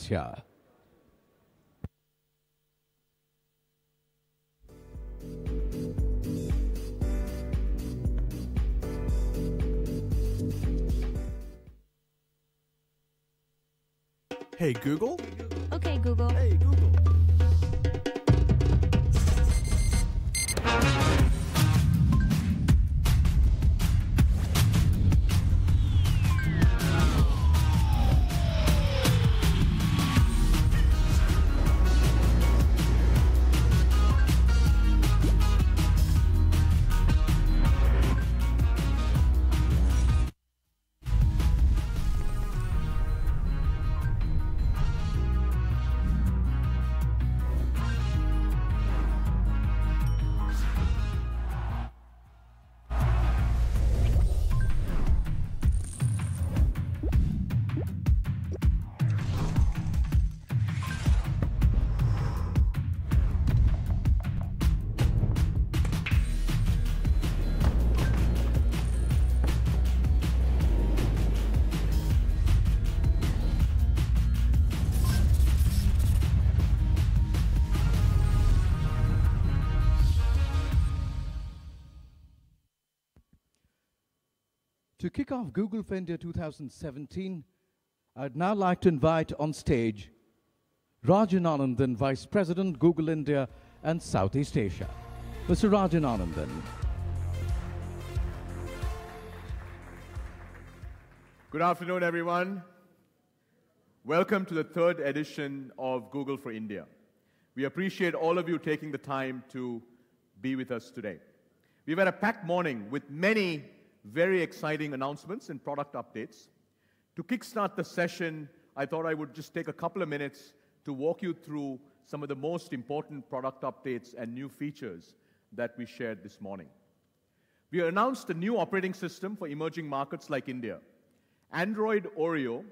here. Hey, Google. Okay, Google. Hey, Google. To kick off Google for India 2017, I'd now like to invite on stage Rajan Anandan, Vice President, Google India and Southeast Asia. Mr. Rajan Anandan. Good afternoon, everyone. Welcome to the third edition of Google for India. We appreciate all of you taking the time to be with us today. We've had a packed morning with many very exciting announcements and product updates. To kickstart the session, I thought I would just take a couple of minutes to walk you through some of the most important product updates and new features that we shared this morning. We announced a new operating system for emerging markets like India. Android Oreo,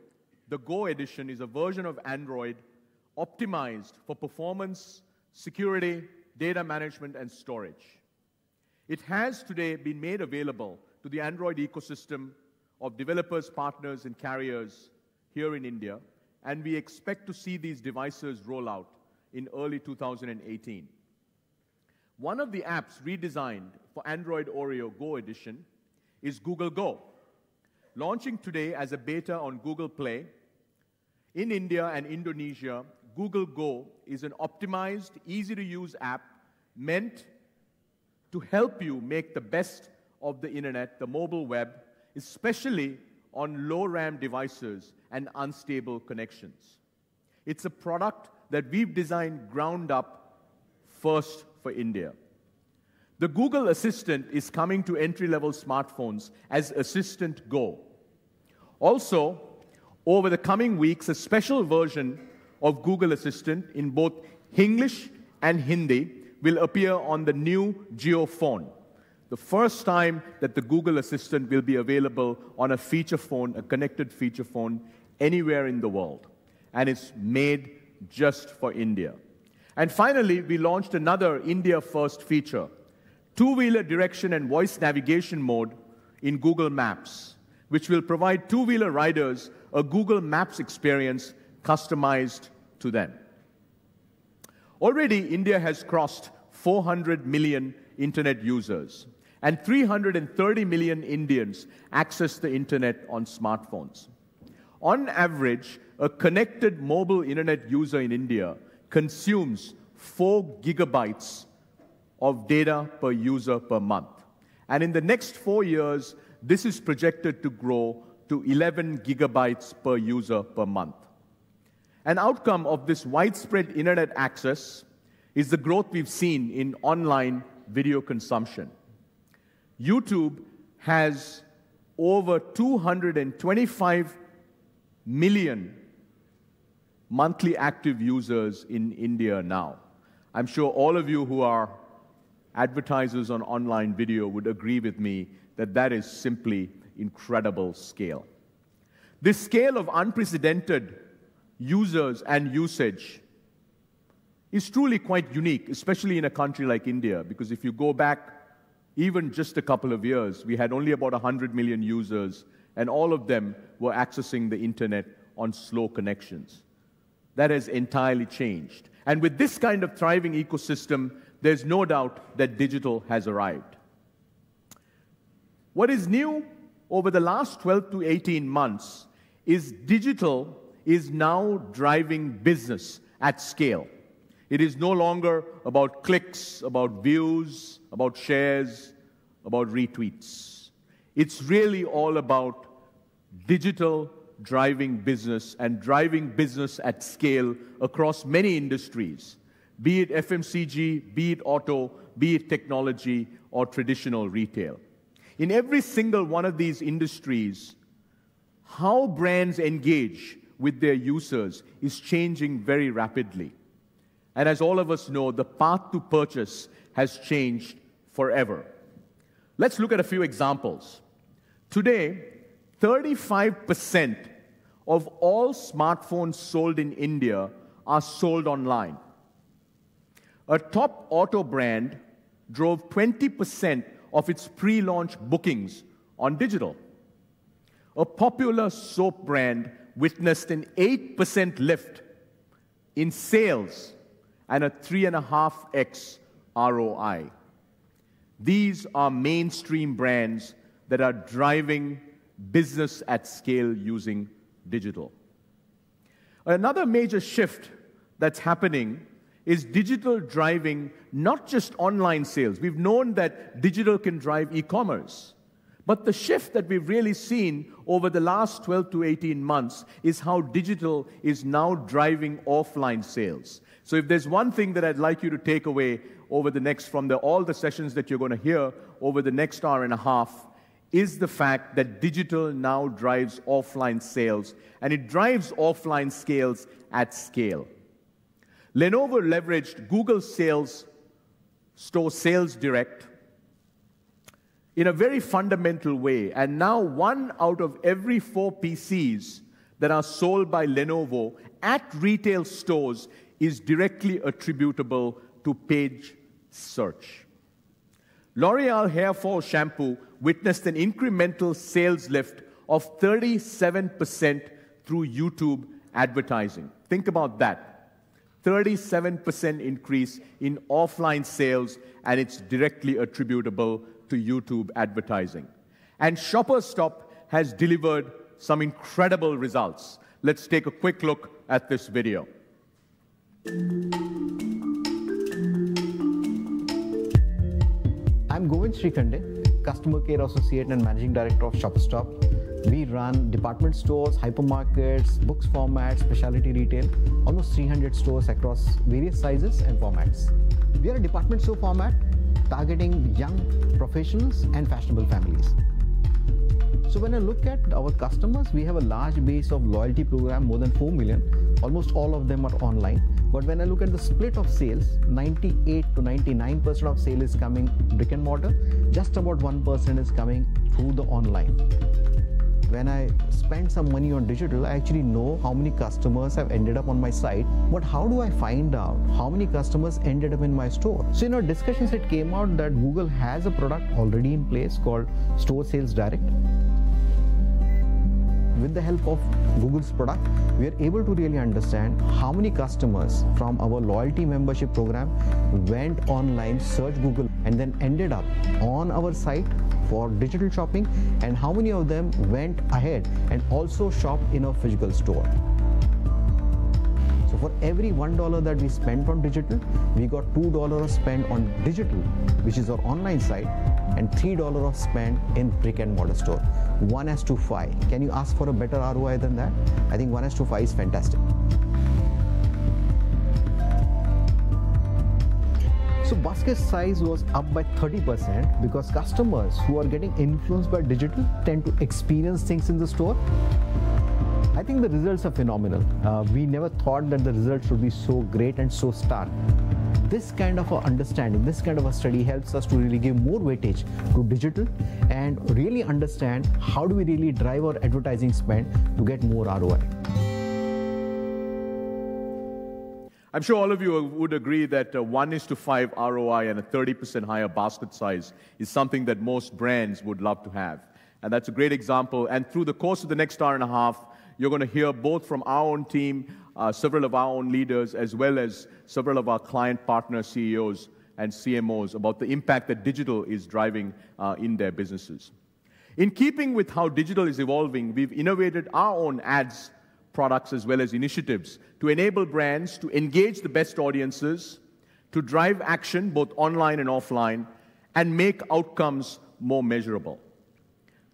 the Go edition, is a version of Android optimized for performance, security, data management, and storage. It has today been made available to the Android ecosystem of developers, partners, and carriers here in India, and we expect to see these devices roll out in early 2018. One of the apps redesigned for Android Oreo Go edition is Google Go. Launching today as a beta on Google Play, in India and Indonesia, Google Go is an optimized, easy-to-use app meant to help you make the best of the internet, the mobile web, especially on low-RAM devices and unstable connections. It's a product that we've designed ground up first for India. The Google Assistant is coming to entry-level smartphones as Assistant Go. Also, over the coming weeks, a special version of Google Assistant in both English and Hindi will appear on the new Jio phone. The first time that the Google Assistant will be available on a feature phone, a connected feature phone, anywhere in the world. And it's made just for India. And finally, we launched another India-first feature, two-wheeler direction and voice navigation mode in Google Maps, which will provide two-wheeler riders a Google Maps experience customized to them. Already, India has crossed 400 million internet users, and 330 million Indians access the internet on smartphones. On average, a connected mobile internet user in India consumes 4 gigabytes of data per user per month. And in the next 4 years, this is projected to grow to 11 gigabytes per user per month. An outcome of this widespread internet access is the growth we've seen in online video consumption. YouTube has over 225 million monthly active users in India now. I'm sure all of you who are advertisers on online video would agree with me that that is simply incredible scale. This scale of unprecedented users and usage is truly quite unique, especially in a country like India, because if you go back even just a couple of years, we had only about 100 million users, and all of them were accessing the internet on slow connections. That has entirely changed. And with this kind of thriving ecosystem, there's no doubt that digital has arrived. What is new over the last 12 to 18 months is digital is now driving business at scale. It is no longer about clicks, about views, about shares, about retweets. It's really all about digital driving business and driving business at scale across many industries, be it FMCG, be it auto, be it technology, or traditional retail. In every single one of these industries, how brands engage with their users is changing very rapidly. And as all of us know, the path to purchase has changed forever. Let's look at a few examples. Today, 35% of all smartphones sold in India are sold online. A top auto brand drove 20% of its pre-launch bookings on digital. A popular soap brand witnessed an 8% lift in sales and a 3.5x ROI. These are mainstream brands that are driving business at scale using digital. Another major shift that's happening is digital driving not just online sales. We've known that digital can drive e-commerce. But the shift that we've really seen over the last 12 to 18 months is how digital is now driving offline sales. So if there's one thing that I'd like you to take away over the next, from all the sessions that you're going to hear over the next hour and a half, is the fact that digital now drives offline sales, and it drives offline sales at scale. Lenovo leveraged Google Store Sales Direct in a very fundamental way, and now 1 out of every 4 PCs that are sold by Lenovo at retail stores is directly attributable to page search. L'Oreal Hair Fall Shampoo witnessed an incremental sales lift of 37% through YouTube advertising. Think about that. 37% increase in offline sales, and it's directly attributable to YouTube advertising. And Shoppers Stop has delivered some incredible results. Let's take a quick look at this video. I'm Govind Srikhande, Customer Care Associate and Managing Director of Shoppers Stop. We run department stores, hypermarkets, books formats, specialty retail, almost 300 stores across various sizes and formats. We are a department store format targeting young professionals and fashionable families. So when I look at our customers, we have a large base of loyalty program, more than 4 million. Almost all of them are online. But when I look at the split of sales, 98 to 99% of sale is coming brick and mortar. Just about 1% is coming through the online. When I spend some money on digital, I actually know how many customers have ended up on my site. But how do I find out how many customers ended up in my store? So in our discussions, it came out that Google has a product already in place called Store Sales Direct. With the help of Google's product, we are able to really understand how many customers from our loyalty membership program went online, searched Google, and then ended up on our site for digital shopping, and how many of them went ahead and also shopped in a physical store. So for every $1 that we spent on digital, we got $2 of spend on digital, which is our online site, and $3 of spend in brick and mortar store. 1:5. Can you ask for a better ROI than that? I think 1:5 is fantastic. So basket size was up by 30% because customers who are getting influenced by digital tend to experience things in the store. I think the results are phenomenal. We never thought that the results would be so great and so stark. This kind of a understanding, this kind of a study helps us to really give more weightage to digital and really understand how do we really drive our advertising spend to get more ROI. I'm sure all of you would agree that 1:5 ROI and a 30% higher basket size is something that most brands would love to have. And that's a great example. And through the course of the next hour and a half, you're going to hear both from our own team, several of our own leaders, as well as several of our client partner CEOs and CMOs about the impact that digital is driving in their businesses. In keeping with how digital is evolving, we've innovated our own ads, products, as well as initiatives to enable brands to engage the best audiences, to drive action both online and offline, and make outcomes more measurable.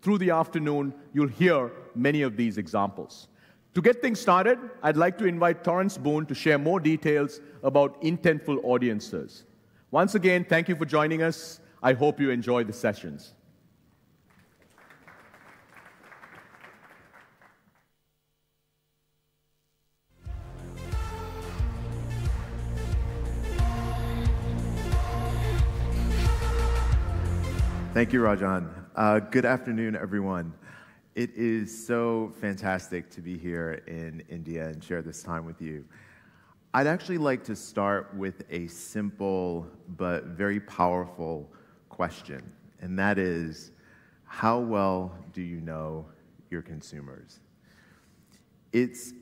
Through the afternoon, you'll hear many of these examples. To get things started, I'd like to invite Torrance Boone to share more details about intentful audiences. Once again, thank you for joining us. I hope you enjoy the sessions. Thank you, Rajan. Good afternoon, everyone. It is so fantastic to be here in India and share this time with you. I'd actually like to start with a simple but very powerful question, and that is, how well do you know your consumers? It's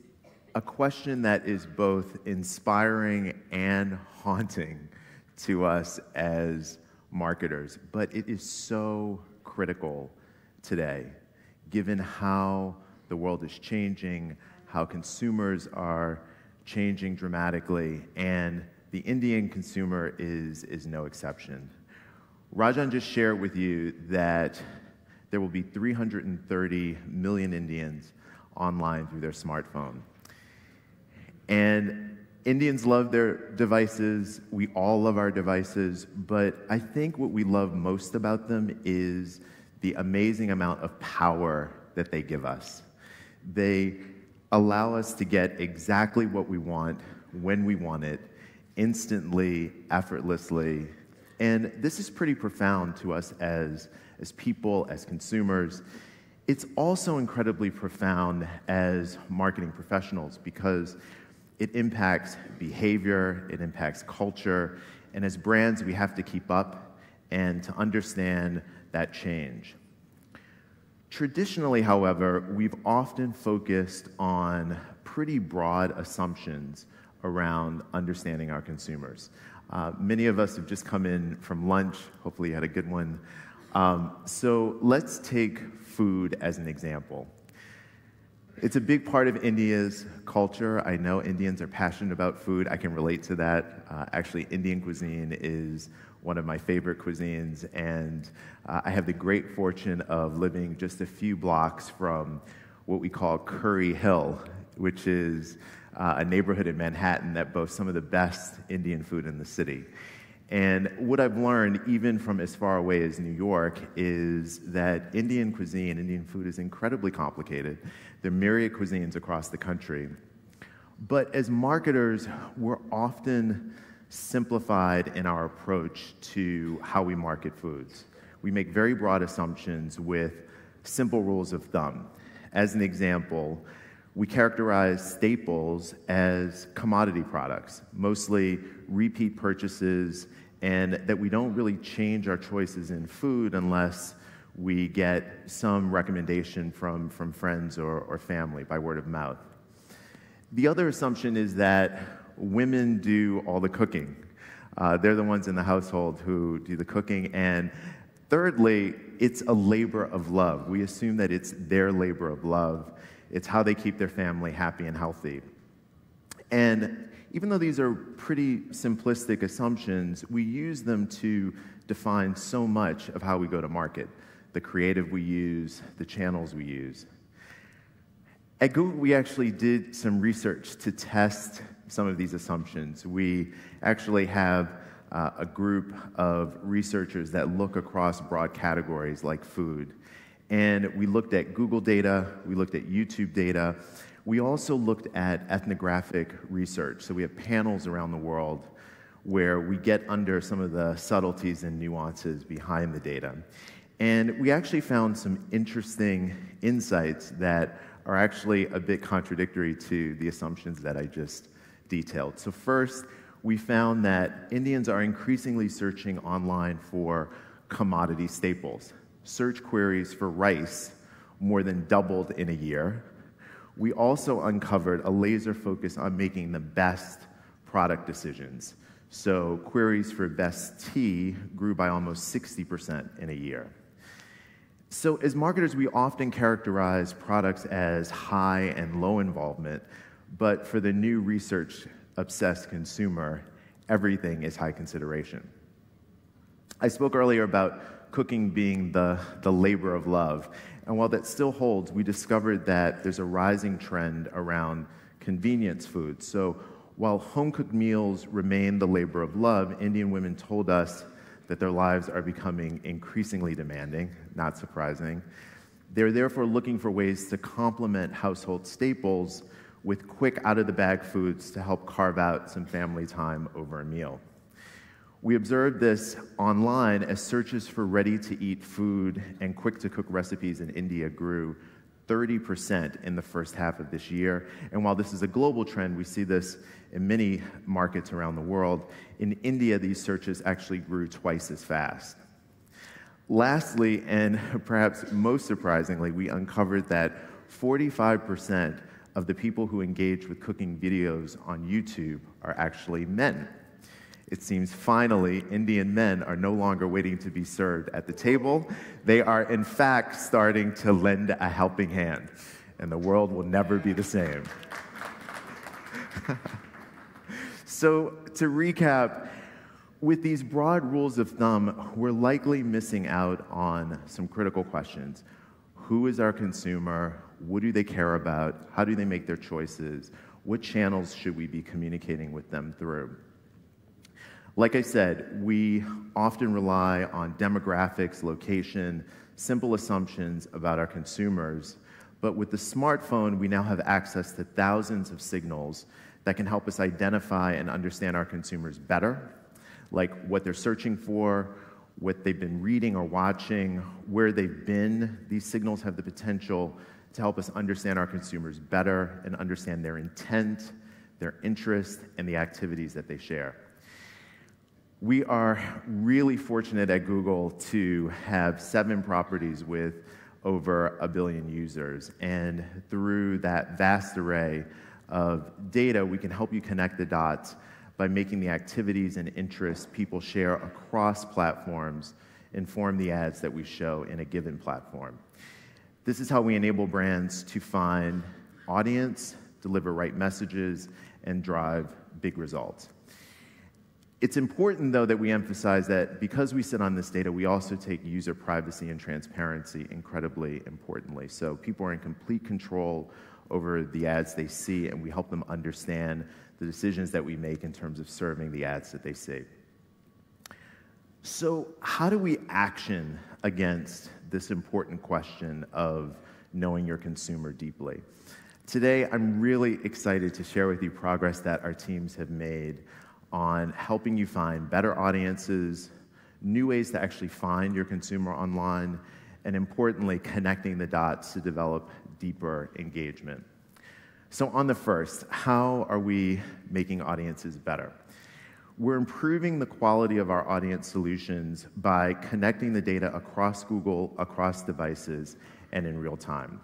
a question that is both inspiring and haunting to us as marketers, but it is so critical today, given how the world is changing, how consumers are changing dramatically, and the Indian consumer is no exception. Rajan just shared with you that there will be 330 million Indians online through their smartphone. And Indians love their devices, we all love our devices, but I think what we love most about them is the amazing amount of power that they give us. They allow us to get exactly what we want, when we want it, instantly, effortlessly, and this is pretty profound to us as people, as consumers. It's also incredibly profound as marketing professionals because it impacts behavior, it impacts culture, and as brands, we have to keep up and to understand that change. Traditionally, however, we've often focused on pretty broad assumptions around understanding our consumers. Many of us have just come in from lunch. Hopefully you had a good one. So let's take food as an example. It's a big part of India's culture. I know Indians are passionate about food. I can relate to that. Actually, Indian cuisine is one of my favorite cuisines, and I have the great fortune of living just a few blocks from what we call Curry Hill, which is a neighborhood in Manhattan that boasts some of the best Indian food in the city. And what I've learned, even from as far away as New York, is that Indian cuisine, Indian food is incredibly complicated. There are myriad cuisines across the country. But as marketers, we're often simplified in our approach to how we market foods. We make very broad assumptions with simple rules of thumb. As an example, we characterize staples as commodity products, mostly repeat purchases, and that we don't really change our choices in food unless we get some recommendation from friends or family by word of mouth. The other assumption is that women do all the cooking. They're the ones in the household who do the cooking. And thirdly, it's a labor of love. We assume that it's their labor of love. It's how they keep their family happy and healthy. And even though these are pretty simplistic assumptions, we use them to define so much of how we go to market, the creative we use, the channels we use. At Google, we actually did some research to test some of these assumptions. We actually have a group of researchers that look across broad categories like food. And we looked at Google data, we looked at YouTube data. We also looked at ethnographic research. So we have panels around the world where we get under some of the subtleties and nuances behind the data. And we actually found some interesting insights that are actually a bit contradictory to the assumptions that I just detailed. So first, we found that Indians are increasingly searching online for commodity staples. Search queries for rice more than doubled in a year, we also uncovered a laser focus on making the best product decisions. So queries for best tea grew by almost 60% in a year. So as marketers, we often characterize products as high and low involvement, but for the new research-obsessed consumer, everything is high consideration. I spoke earlier about cooking being the labor of love, and while that still holds, we discovered that there's a rising trend around convenience food. So while home-cooked meals remain the labor of love, Indian women told us that their lives are becoming increasingly demanding, not surprising. They're therefore looking for ways to complement household staples with quick out-of-the-bag foods to help carve out some family time over a meal. We observed this online as searches for ready-to-eat food and quick-to-cook recipes in India grew 30% in the first half of this year. And while this is a global trend, we see this in many markets around the world. In India, these searches actually grew twice as fast. Lastly, and perhaps most surprisingly, we uncovered that 45% of the people who engage with cooking videos on YouTube are actually men. It seems finally Indian men are no longer waiting to be served at the table. They are, in fact, starting to lend a helping hand, and the world will never be the same. So, to recap, with these broad rules of thumb, we're likely missing out on some critical questions. Who is our consumer? What do they care about? How do they make their choices? What channels should we be communicating with them through? Like I said, we often rely on demographics, location, simple assumptions about our consumers, but with the smartphone, we now have access to thousands of signals that can help us identify and understand our consumers better, like what they're searching for, what they've been reading or watching, where they've been. These signals have the potential to help us understand our consumers better and understand their intent, their interest, and the activities that they share. We are really fortunate at Google to have 7 properties with over 1 billion users. And through that vast array of data, we can help you connect the dots by making the activities and interests people share across platforms inform the ads that we show in a given platform. This is how we enable brands to find audience, deliver right messages, and drive big results. It's important, though, that we emphasize that because we sit on this data, we also take user privacy and transparency incredibly importantly. So people are in complete control over the ads they see, and we help them understand the decisions that we make in terms of serving the ads that they see. So how do we action against this important question of knowing your consumer deeply? Today, I'm really excited to share with you progress that our teams have made on helping you find better audiences, new ways to actually find your consumer online, and importantly, connecting the dots to develop deeper engagement. So on the first, how are we making audiences better? We're improving the quality of our audience solutions by connecting the data across Google, across devices, and in real time.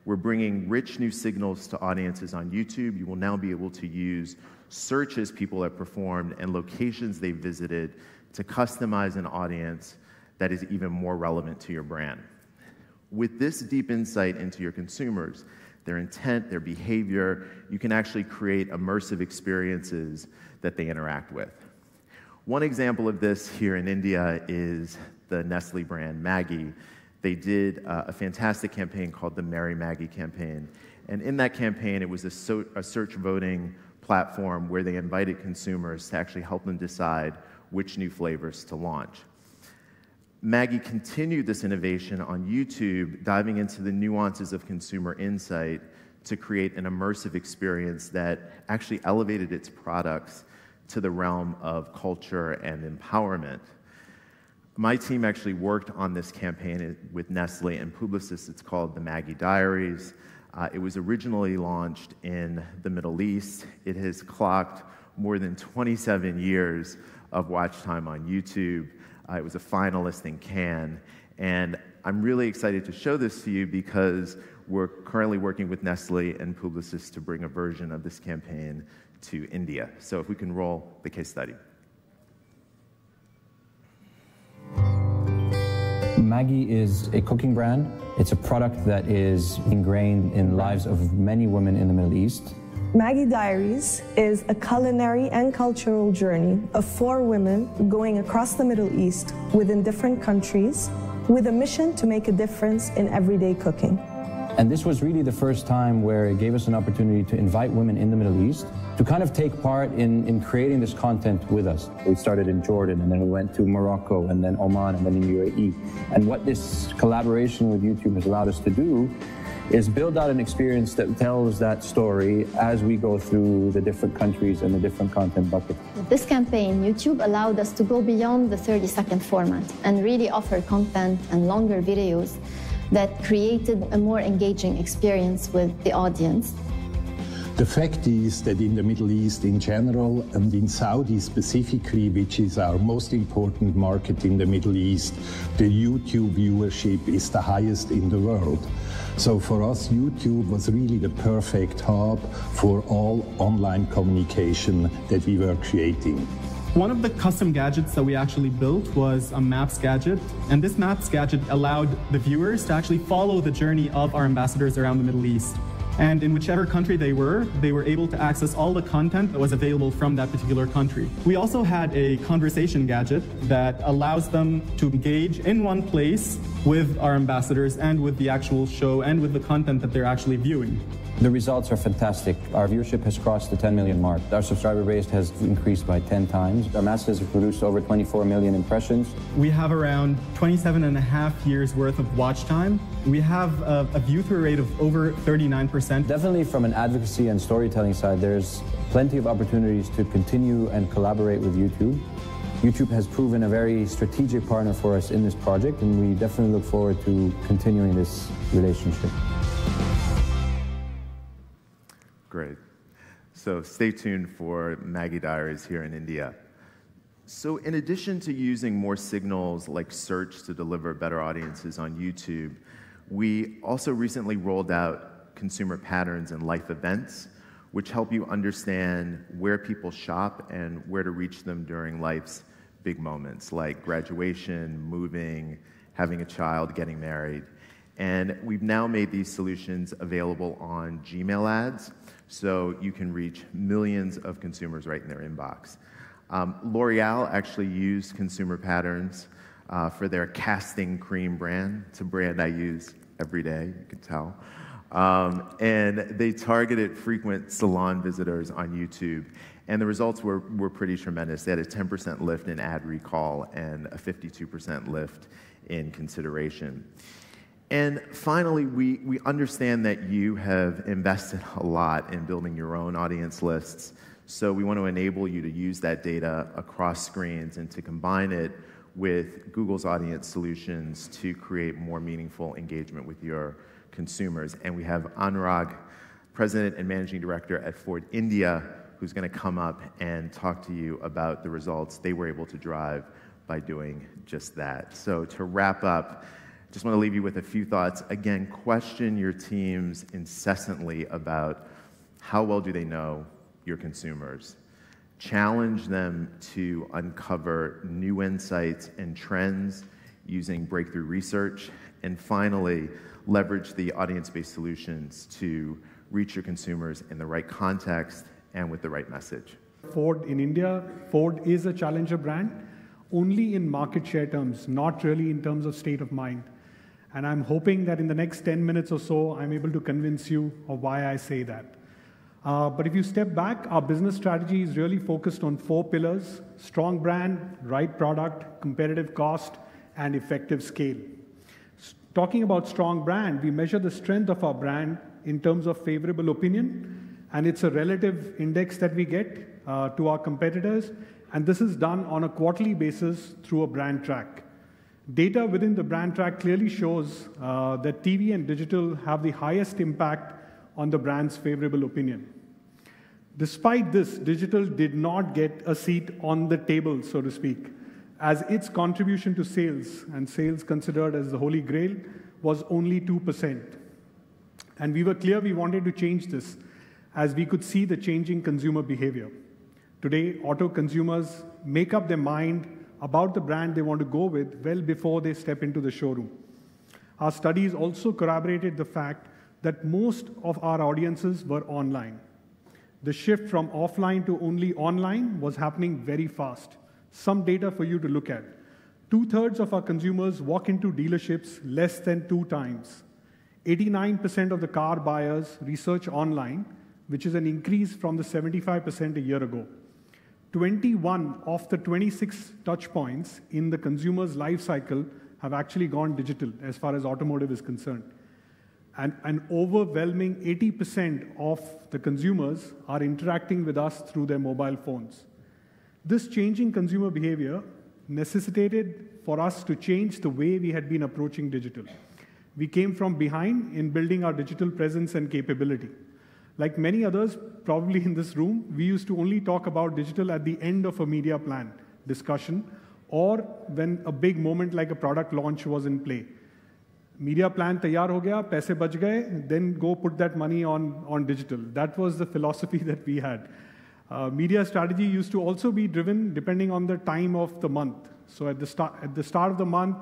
We're bringing rich new signals to audiences on YouTube. You will now be able to use searches people have performed and locations they've visited to customize an audience that is even more relevant to your brand. With this deep insight into your consumers, their intent, their behavior, you can actually create immersive experiences that they interact with. One example of this here in India is the Nestle brand Maggi. They did a fantastic campaign called the Merry Maggi campaign. And in that campaign, it was a search voting platform where they invited consumers to actually help them decide which new flavors to launch. Maggi continued this innovation on YouTube, diving into the nuances of consumer insight to create an immersive experience that actually elevated its products to the realm of culture and empowerment. My team actually worked on this campaign with Nestle and Publicis. It's called the Maggi Diaries. It was originally launched in the Middle East. It has clocked more than 27 years of watch time on YouTube. It was a finalist in Cannes. And I'm really excited to show this to you because we're currently working with Nestle and Publicis to bring a version of this campaign to India. So if we can roll the case study. Maggi is a cooking brand. It's a product that is ingrained in the lives of many women in the Middle East. Maggi Diaries is a culinary and cultural journey of 4 women going across the Middle East within different countries with a mission to make a difference in everyday cooking. And this was really the first time where it gave us an opportunity to invite women in the Middle East to kind of take part in creating this content with us. We started in Jordan, and then we went to Morocco, and then Oman, and then in UAE. And what this collaboration with YouTube has allowed us to do is build out an experience that tells that story as we go through the different countries and the different content buckets. With this campaign, YouTube allowed us to go beyond the 30-second format and really offer content and longer videos that created a more engaging experience with the audience. The fact is that in the Middle East in general, and in Saudi specifically, which is our most important market in the Middle East, the YouTube viewership is the highest in the world. So for us, YouTube was really the perfect hub for all online communication that we were creating. One of the custom gadgets that we actually built was a Maps gadget, and this Maps gadget allowed the viewers to actually follow the journey of our ambassadors around the Middle East. And in whichever country they were able to access all the content that was available from that particular country. We also had a conversation gadget that allows them to engage in one place with our ambassadors and with the actual show and with the content that they're actually viewing. The results are fantastic. Our viewership has crossed the 10 million mark. Our subscriber base has increased by 10 times. Our masses have produced over 24 million impressions. We have around 27.5 years worth of watch time. We have a view-through rate of over 39%. Definitely from an advocacy and storytelling side, there's plenty of opportunities to continue and collaborate with YouTube. YouTube has proven a very strategic partner for us in this project, and we definitely look forward to continuing this relationship. Great. So stay tuned for Maggi Diaries here in India. So in addition to using more signals like search to deliver better audiences on YouTube, we also recently rolled out consumer patterns and life events, which help you understand where people shop and where to reach them during life's big moments, like graduation, moving, having a child, getting married. And we've now made these solutions available on Gmail ads, so you can reach millions of consumers right in their inbox. L'Oreal actually used consumer patterns for their casting cream brand. It's a brand I use every day, you can tell. And they targeted frequent salon visitors on YouTube, and the results were pretty tremendous. They had a 10% lift in ad recall and a 52% lift in consideration. And finally, we understand that you have invested a lot in building your own audience lists, so we want to enable you to use that data across screens and to combine it with Google's audience solutions to create more meaningful engagement with your consumers. And we have Anurag, President and Managing Director at Ford India, who's going to come up and talk to you about the results they were able to drive by doing just that. So to wrap up, just want to leave you with a few thoughts. Again, question your teams incessantly about how well do they know your consumers. Challenge them to uncover new insights and trends using breakthrough research. And finally, leverage the audience-based solutions to reach your consumers in the right context and with the right message. Ford in India, Ford is a challenger brand, only in market share terms, not really in terms of state of mind. And I'm hoping that in the next 10 minutes or so, I'm able to convince you of why I say that. But if you step back, our business strategy is really focused on 4 pillars: strong brand, right product, competitive cost, and effective scale. Talking about strong brand, we measure the strength of our brand in terms of favorable opinion, and it's a relative index that we get to our competitors, and this is done on a quarterly basis through a brand track. Data within the brand track clearly shows that TV and digital have the highest impact on the brand's favorable opinion. Despite this, digital did not get a seat on the table, so to speak, as its contribution to sales, and sales considered as the holy grail, was only 2%. And we were clear we wanted to change this as we could see the changing consumer behavior. Today, auto consumers make up their mind about the brand they want to go with well before they step into the showroom. Our studies also corroborated the fact that most of our audiences were online. The shift from offline to only online was happening very fast. Some data for you to look at. 2/3 of our consumers walk into dealerships less than 2 times. 89% of the car buyers research online, which is an increase from the 75% a year ago. 21 of the 26 touch points in the consumer's life cycle have actually gone digital as far as automotive is concerned. And an overwhelming 80% of the consumers are interacting with us through their mobile phones. This changing consumer behavior necessitated for us to change the way we had been approaching digital. We came from behind in building our digital presence and capability. Like many others, probably in this room, we used to only talk about digital at the end of a media plan discussion or when a big moment like a product launch was in play. Media plan taiyar ho gaya, paise bach gaye, then go put that money on digital. That was the philosophy that we had. Media strategy used to also be driven depending on the time of the month. So at the start of the month,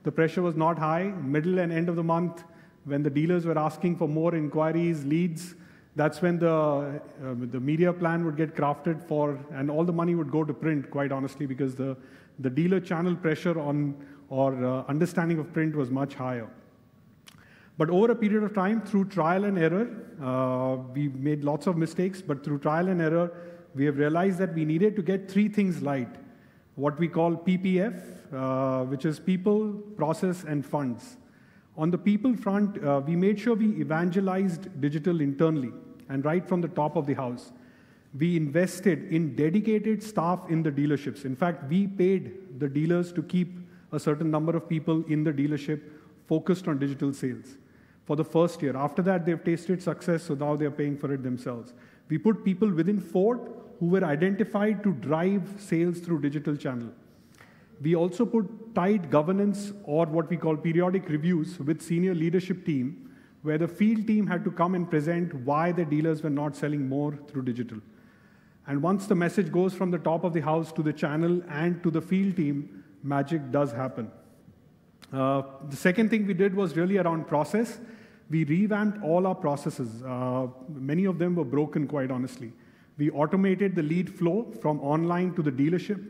the pressure was not high. Middle and end of the month, when the dealers were asking for more inquiries, leads, that's when the media plan would get crafted for, and all the money would go to print, quite honestly, because the dealer channel pressure on or understanding of print was much higher. But over a period of time, through trial and error, we made lots of mistakes, but through trial and error, we have realized that we needed to get 3 things right. What we call PPF, which is people, process, and funds. On the people front, we made sure we evangelized digital internally and right from the top of the house. We invested in dedicated staff in the dealerships. In fact, we paid the dealers to keep a certain number of people in the dealership focused on digital sales for the first year. After that, they've tasted success, so now they're paying for it themselves. We put people within Ford who were identified to drive sales through digital channel. We also put tight governance or what we call periodic reviews with senior leadership team, where the field team had to come and present why the dealers were not selling more through digital. And once the message goes from the top of the house to the channel and to the field team, magic does happen. The second thing we did was really around process. We revamped all our processes. Many of them were broken, quite honestly. We automated the lead flow from online to the dealership,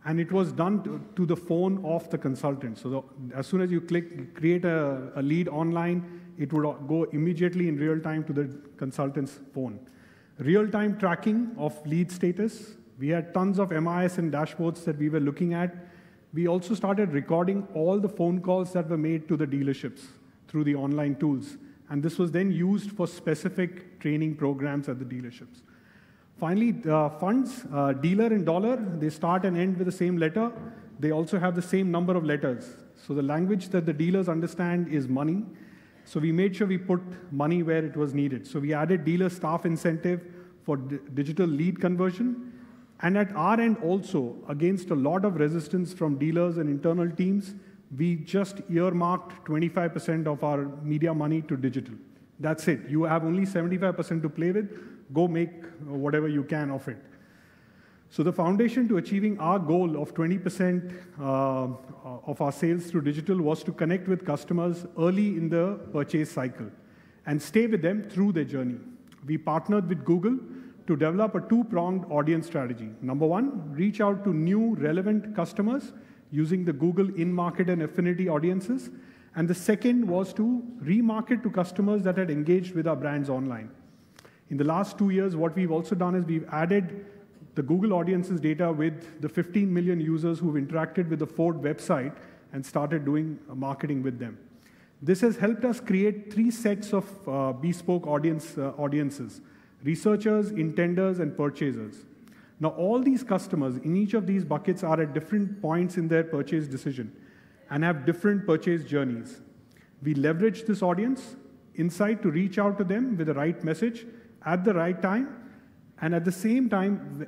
and it was done to the phone of the consultant. So as soon as you create a lead online, it would go immediately in real time to the consultant's phone. Real-time tracking of lead status. We had tons of MIS and dashboards that we were looking at. We also started recording all the phone calls that were made to the dealerships through the online tools. And this was then used for specific training programs at the dealerships. Finally, funds, dealer and dollar, they start and end with the same letter. They also have the same number of letters. So the language that the dealers understand is money. So we made sure we put money where it was needed. So we added dealer staff incentive for digital lead conversion. And at our end also, against a lot of resistance from dealers and internal teams, we just earmarked 25% of our media money to digital. That's it. You have only 75% to play with. Go make whatever you can of it. So the foundation to achieving our goal of 20% of our sales through digital was to connect with customers early in the purchase cycle and stay with them through their journey. We partnered with Google to develop a 2-pronged audience strategy. Number 1, reach out to new relevant customers using the Google in-market and affinity audiences. And the second was to remarket to customers that had engaged with our brands online. In the last 2 years, what we've also done is we've added the Google audiences data with the 15 million users who've interacted with the Ford website and started doing marketing with them. This has helped us create 3 sets of bespoke audiences: researchers, intenders, and purchasers. Now, all these customers in each of these buckets are at different points in their purchase decision and have different purchase journeys. We leverage this audience insight to reach out to them with the right message at the right time, and at the same time,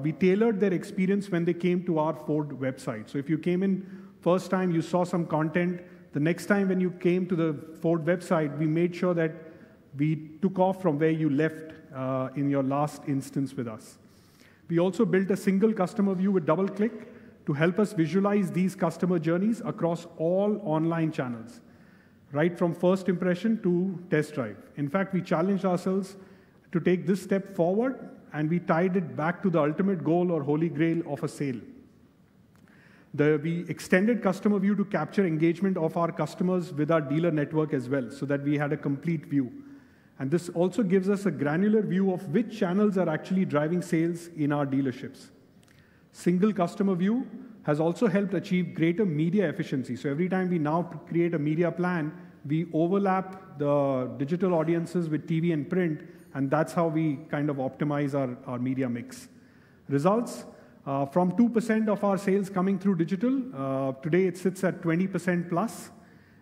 we tailored their experience when they came to our Ford website. So if you came in first time, you saw some content. The next time when you came to the Ford website, we made sure that We took off from where you left in your last instance with us. We also built a single customer view with double-click to help us visualize these customer journeys across all online channels, right from first impression to test drive. In fact, we challenged ourselves to take this step forward, and we tied it back to the ultimate goal or holy grail of a sale. We extended customer view to capture engagement of our customers with our dealer network as well, so that we had a complete view. And this also gives us a granular view of which channels are actually driving sales in our dealerships. Single customer view has also helped achieve greater media efficiency. So every time we now create a media plan, we overlap the digital audiences with TV and print, and that's how we kind of optimize our media mix. Results, from 2% of our sales coming through digital, today it sits at 20% plus.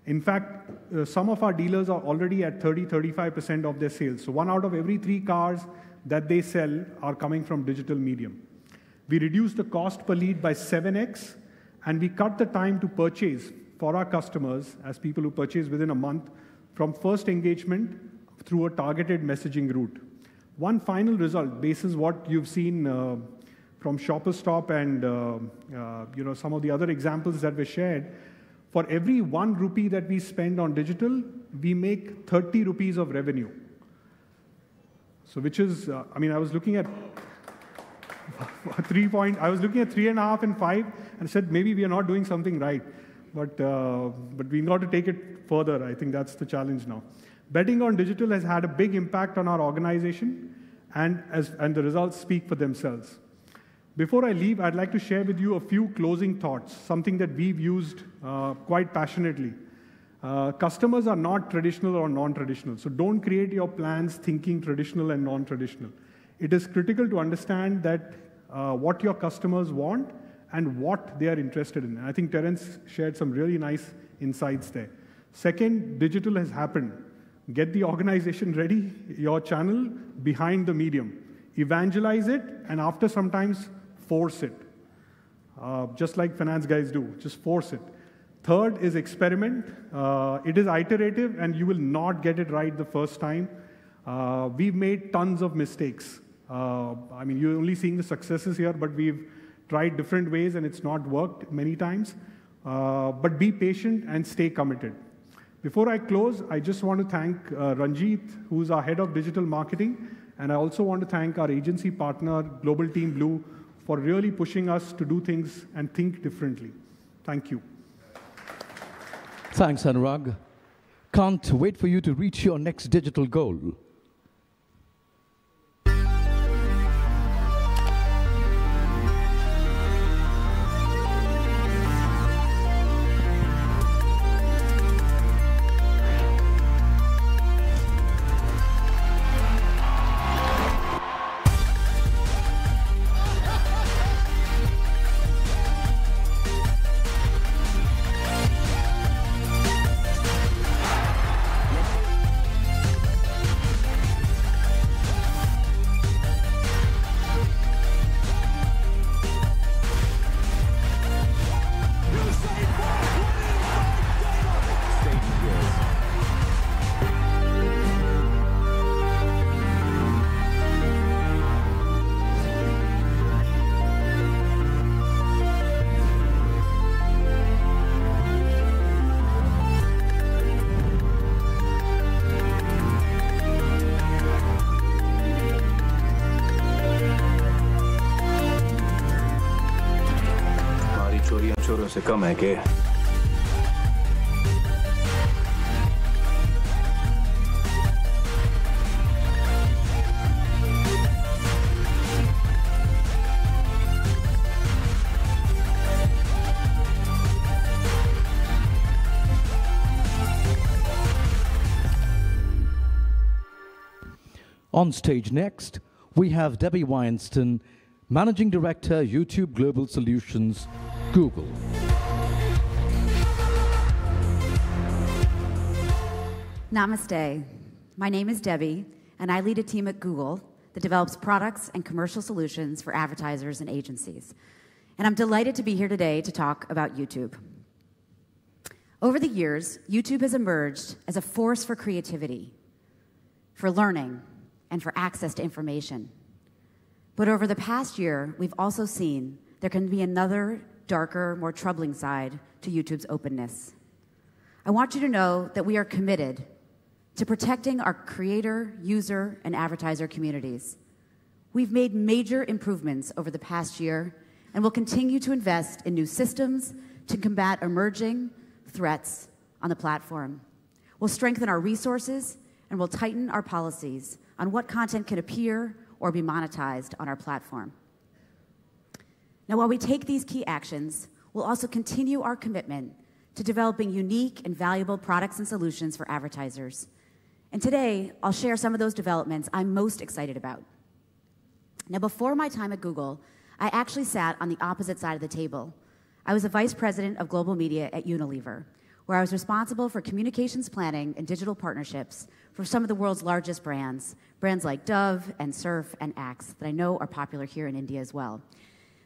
In fact, some of our dealers are already at 30-35% of their sales. So 1 out of every 3 cars that they sell are coming from digital medium. We reduced the cost per lead by 7x, and we cut the time to purchase for our customers, as people who purchase within a month, from first engagement through a targeted messaging route. One final result, basis what you've seen from Shopper Stop and some of the other examples that were shared, for every 1 rupee that we spend on digital, we make 30 rupees of revenue. So which is, I was looking at 3.5 and 5 and said, maybe we are not doing something right. But we've got to take it further. I think that's the challenge now. Betting on digital has had a big impact on our organization, and the results speak for themselves. Before I leave, I'd like to share with you a few closing thoughts, something that we've used quite passionately. Customers are not traditional or non-traditional, so don't create your plans thinking traditional and non-traditional. It is critical to understand that what your customers want and what they are interested in. And I think Terence shared some really nice insights there. Second, digital has happened. Get the organization ready, your channel behind the medium. Evangelize it, and after sometimes force it. Just like finance guys do, just force it. Third is experiment. It is iterative, and you will not get it right the first time. We've made tons of mistakes. You're only seeing the successes here, but we've tried different ways, and it's not worked many times. But be patient and stay committed. Before I close, I just want to thank Ranjit, who's our head of digital marketing, and I also want to thank our agency partner, Global Team Blue, for really pushing us to do things and think differently. Thank you. Thanks, Anurag. Can't wait for you to reach your next digital goal. से कम है के On stage next, we have Debbie Winston, Managing Director, YouTube Global Solutions, Google. Namaste. My name is Debbie, and I lead a team at Google that develops products and commercial solutions for advertisers and agencies. And I'm delighted to be here today to talk about YouTube. Over the years, YouTube has emerged as a force for creativity. for learning, and for access to information. But over the past year, we've also seen there can be another, darker, more troubling side to YouTube's openness. I want you to know that we are committed to protecting our creator, user, and advertiser communities. We've made major improvements over the past year and will continue to invest in new systems to combat emerging threats on the platform. We'll strengthen our resources and we'll tighten our policies on what content can appear or be monetized on our platform. Now, while we take these key actions, we'll also continue our commitment to developing unique and valuable products and solutions for advertisers. And today, I'll share some of those developments I'm most excited about. Now, before my time at Google, I actually sat on the opposite side of the table. I was a vice president of global media at Unilever, where I was responsible for communications planning and digital partnerships for some of the world's largest brands, brands like Dove and Surf and Axe that I know are popular here in India as well.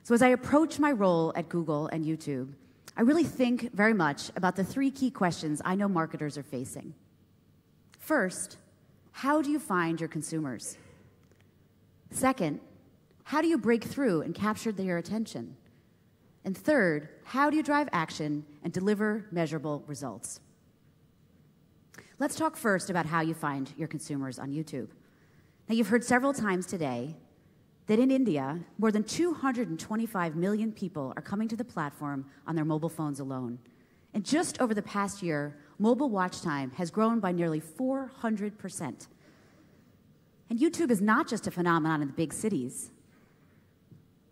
So as I approach my role at Google and YouTube, I really think very much about the three key questions I know marketers are facing. First, how do you find your consumers? Second, how do you break through and capture their attention? And third, how do you drive action and deliver measurable results? Let's talk first about how you find your consumers on YouTube. Now, you've heard several times today that in India, more than 225 million people are coming to the platform on their mobile phones alone. And just over the past year, mobile watch time has grown by nearly 400%. And YouTube is not just a phenomenon in the big cities.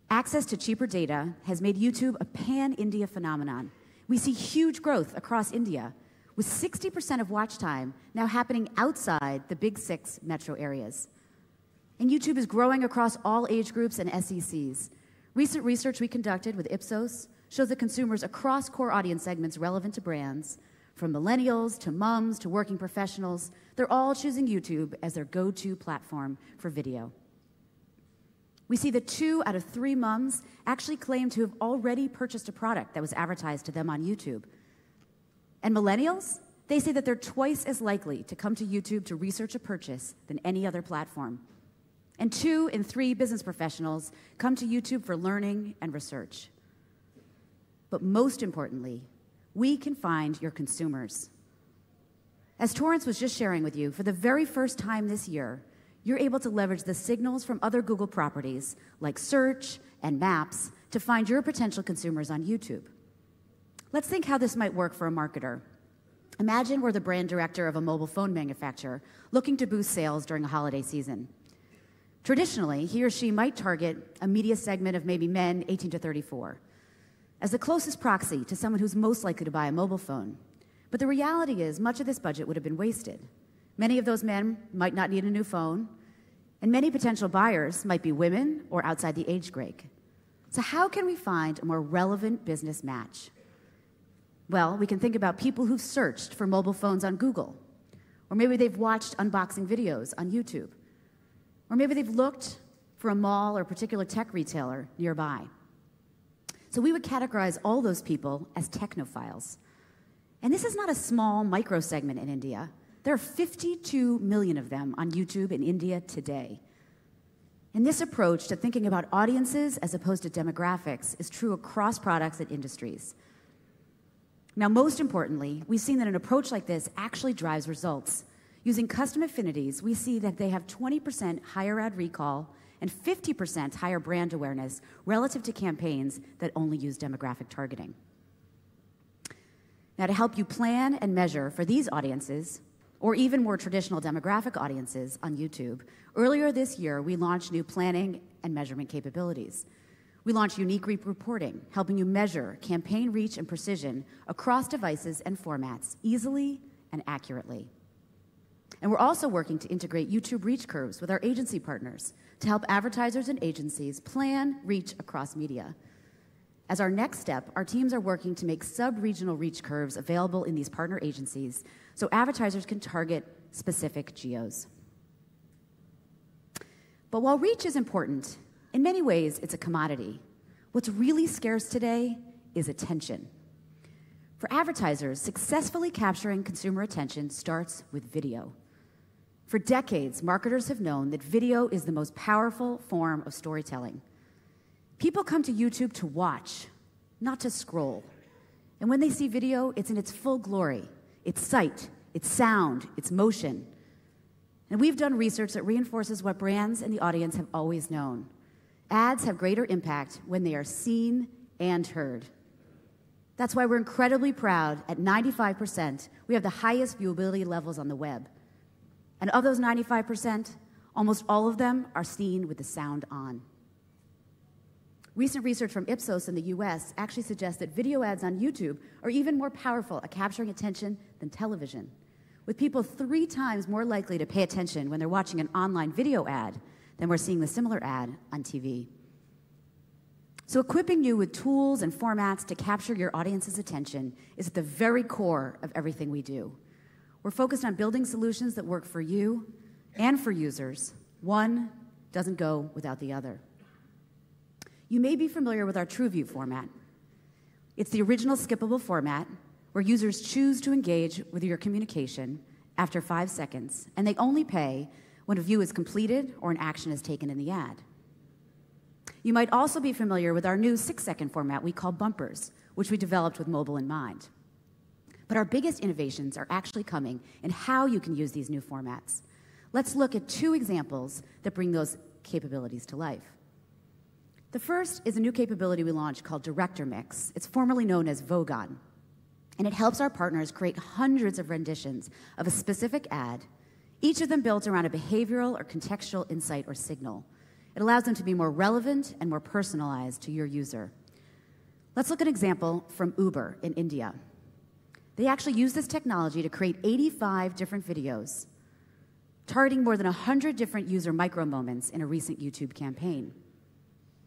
Access to cheaper data has made YouTube a pan-India phenomenon. We see huge growth across India, with 60% of watch time now happening outside the big 6 metro areas. And YouTube is growing across all age groups and SECs. Recent research we conducted with Ipsos shows that consumers across core audience segments relevant to brands, from millennials to moms to working professionals, they're all choosing YouTube as their go-to platform for video. We see that 2 out of 3 moms actually claim to have already purchased a product that was advertised to them on YouTube. And millennials, they say that they're twice as likely to come to YouTube to research a purchase than any other platform. And 2 in 3 business professionals come to YouTube for learning and research. But most importantly, we can find your consumers. As Torrance was just sharing with you, for the very first time this year, you're able to leverage the signals from other Google properties like Search and Maps to find your potential consumers on YouTube. Let's think how this might work for a marketer. Imagine we're the brand director of a mobile phone manufacturer looking to boost sales during a holiday season. Traditionally, he or she might target a media segment of maybe men 18 to 34 as the closest proxy to someone who's most likely to buy a mobile phone. But the reality is much of this budget would have been wasted. Many of those men might not need a new phone, and many potential buyers might be women or outside the age break. So how can we find a more relevant business match? Well, we can think about people who've searched for mobile phones on Google, or maybe they've watched unboxing videos on YouTube, or maybe they've looked for a mall or a particular tech retailer nearby. So we would categorize all those people as technophiles. And this is not a small micro segment in India. There are 52 million of them on YouTube in India today. And this approach to thinking about audiences as opposed to demographics is true across products and industries. Now, most importantly, we've seen that an approach like this actually drives results. Using custom affinities, we see that they have 20% higher ad recall and 50% higher brand awareness relative to campaigns that only use demographic targeting. Now, to help you plan and measure for these audiences, or even more traditional demographic audiences on YouTube, earlier this year, we launched new planning and measurement capabilities. We launched unique reporting, helping you measure campaign reach and precision across devices and formats easily and accurately. And we're also working to integrate YouTube reach curves with our agency partners to help advertisers and agencies plan reach across media. As our next step, our teams are working to make sub-regional reach curves available in these partner agencies so advertisers can target specific geos. But while reach is important, in many ways it's a commodity. What's really scarce today is attention. For advertisers, successfully capturing consumer attention starts with video. For decades, marketers have known that video is the most powerful form of storytelling. People come to YouTube to watch, not to scroll. And when they see video, it's in its full glory. Its sight, its sound, its motion. And we've done research that reinforces what brands and the audience have always known. Ads have greater impact when they are seen and heard. That's why we're incredibly proud at 95%, we have the highest viewability levels on the web. And of those 95%, almost all of them are seen with the sound on. Recent research from Ipsos in the US actually suggests that video ads on YouTube are even more powerful at capturing attention than television, with people 3 times more likely to pay attention when they're watching an online video ad than we're seeing the similar ad on TV. So equipping you with tools and formats to capture your audience's attention is at the very core of everything we do. We're focused on building solutions that work for you and for users. One doesn't go without the other. You may be familiar with our TrueView format. It's the original skippable format where users choose to engage with your communication after 5 seconds, and they only pay when a view is completed or an action is taken in the ad. You might also be familiar with our new 6-second format we call bumpers, which we developed with mobile in mind. But our biggest innovations are actually coming in how you can use these new formats. Let's look at 2 examples that bring those capabilities to life. The first is a new capability we launched called Director Mix. It's formerly known as Vogon, and it helps our partners create hundreds of renditions of a specific ad, each of them built around a behavioral or contextual insight or signal. It allows them to be more relevant and more personalized to your user. Let's look at an example from Uber in India. They actually use this technology to create 85 different videos, targeting more than 100 different user micro moments in a recent YouTube campaign.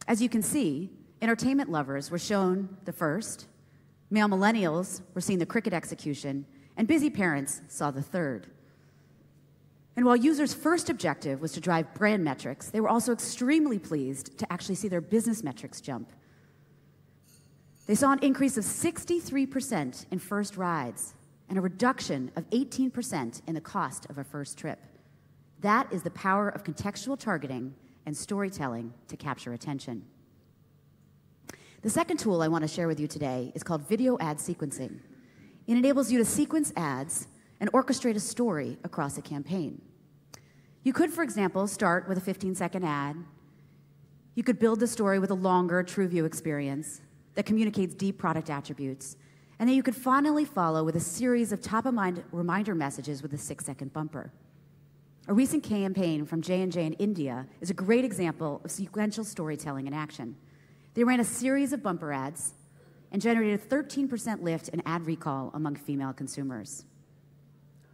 As you can see, entertainment lovers were shown the first, male millennials were seeing the cricket execution, and busy parents saw the third. And while users' first objective was to drive brand metrics, they were also extremely pleased to actually see their business metrics jump. They saw an increase of 63% in first rides and a reduction of 18% in the cost of a first trip. That is the power of contextual targeting and storytelling to capture attention. The second tool I want to share with you today is called video ad sequencing. It enables you to sequence ads and orchestrate a story across a campaign. You could, for example, start with a 15-second ad. You could build the story with a longer TrueView experience that communicates deep product attributes. And then you could finally follow with a series of top-of-mind reminder messages with a 6-second bumper. A recent campaign from J&J in India is a great example of sequential storytelling in action. They ran a series of bumper ads and generated a 13% lift in ad recall among female consumers.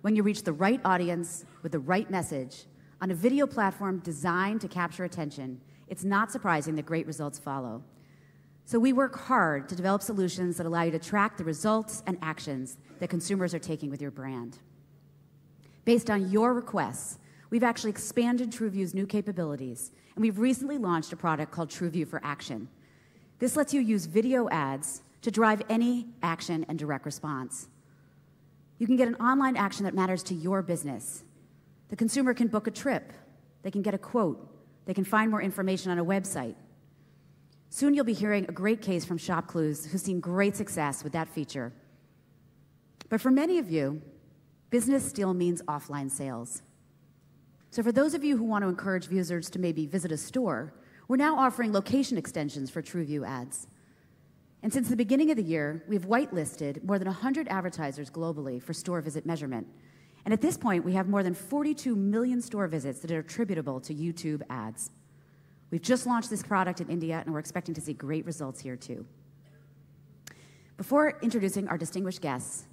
When you reach the right audience with the right message on a video platform designed to capture attention, it's not surprising that great results follow. So we work hard to develop solutions that allow you to track the results and actions that consumers are taking with your brand. Based on your requests, we've actually expanded TrueView's new capabilities, and we've recently launched a product called TrueView for Action. This lets you use video ads to drive any action and direct response. You can get an online action that matters to your business. The consumer can book a trip, they can get a quote, they can find more information on a website. Soon you'll be hearing a great case from ShopClues, who's seen great success with that feature. But for many of you, business still means offline sales. So for those of you who want to encourage users to maybe visit a store, we're now offering location extensions for TrueView ads. And since the beginning of the year, we've whitelisted more than 100 advertisers globally for store visit measurement. And at this point, we have more than 42 million store visits that are attributable to YouTube ads. We've just launched this product in India, and we're expecting to see great results here too. Before introducing our distinguished guests,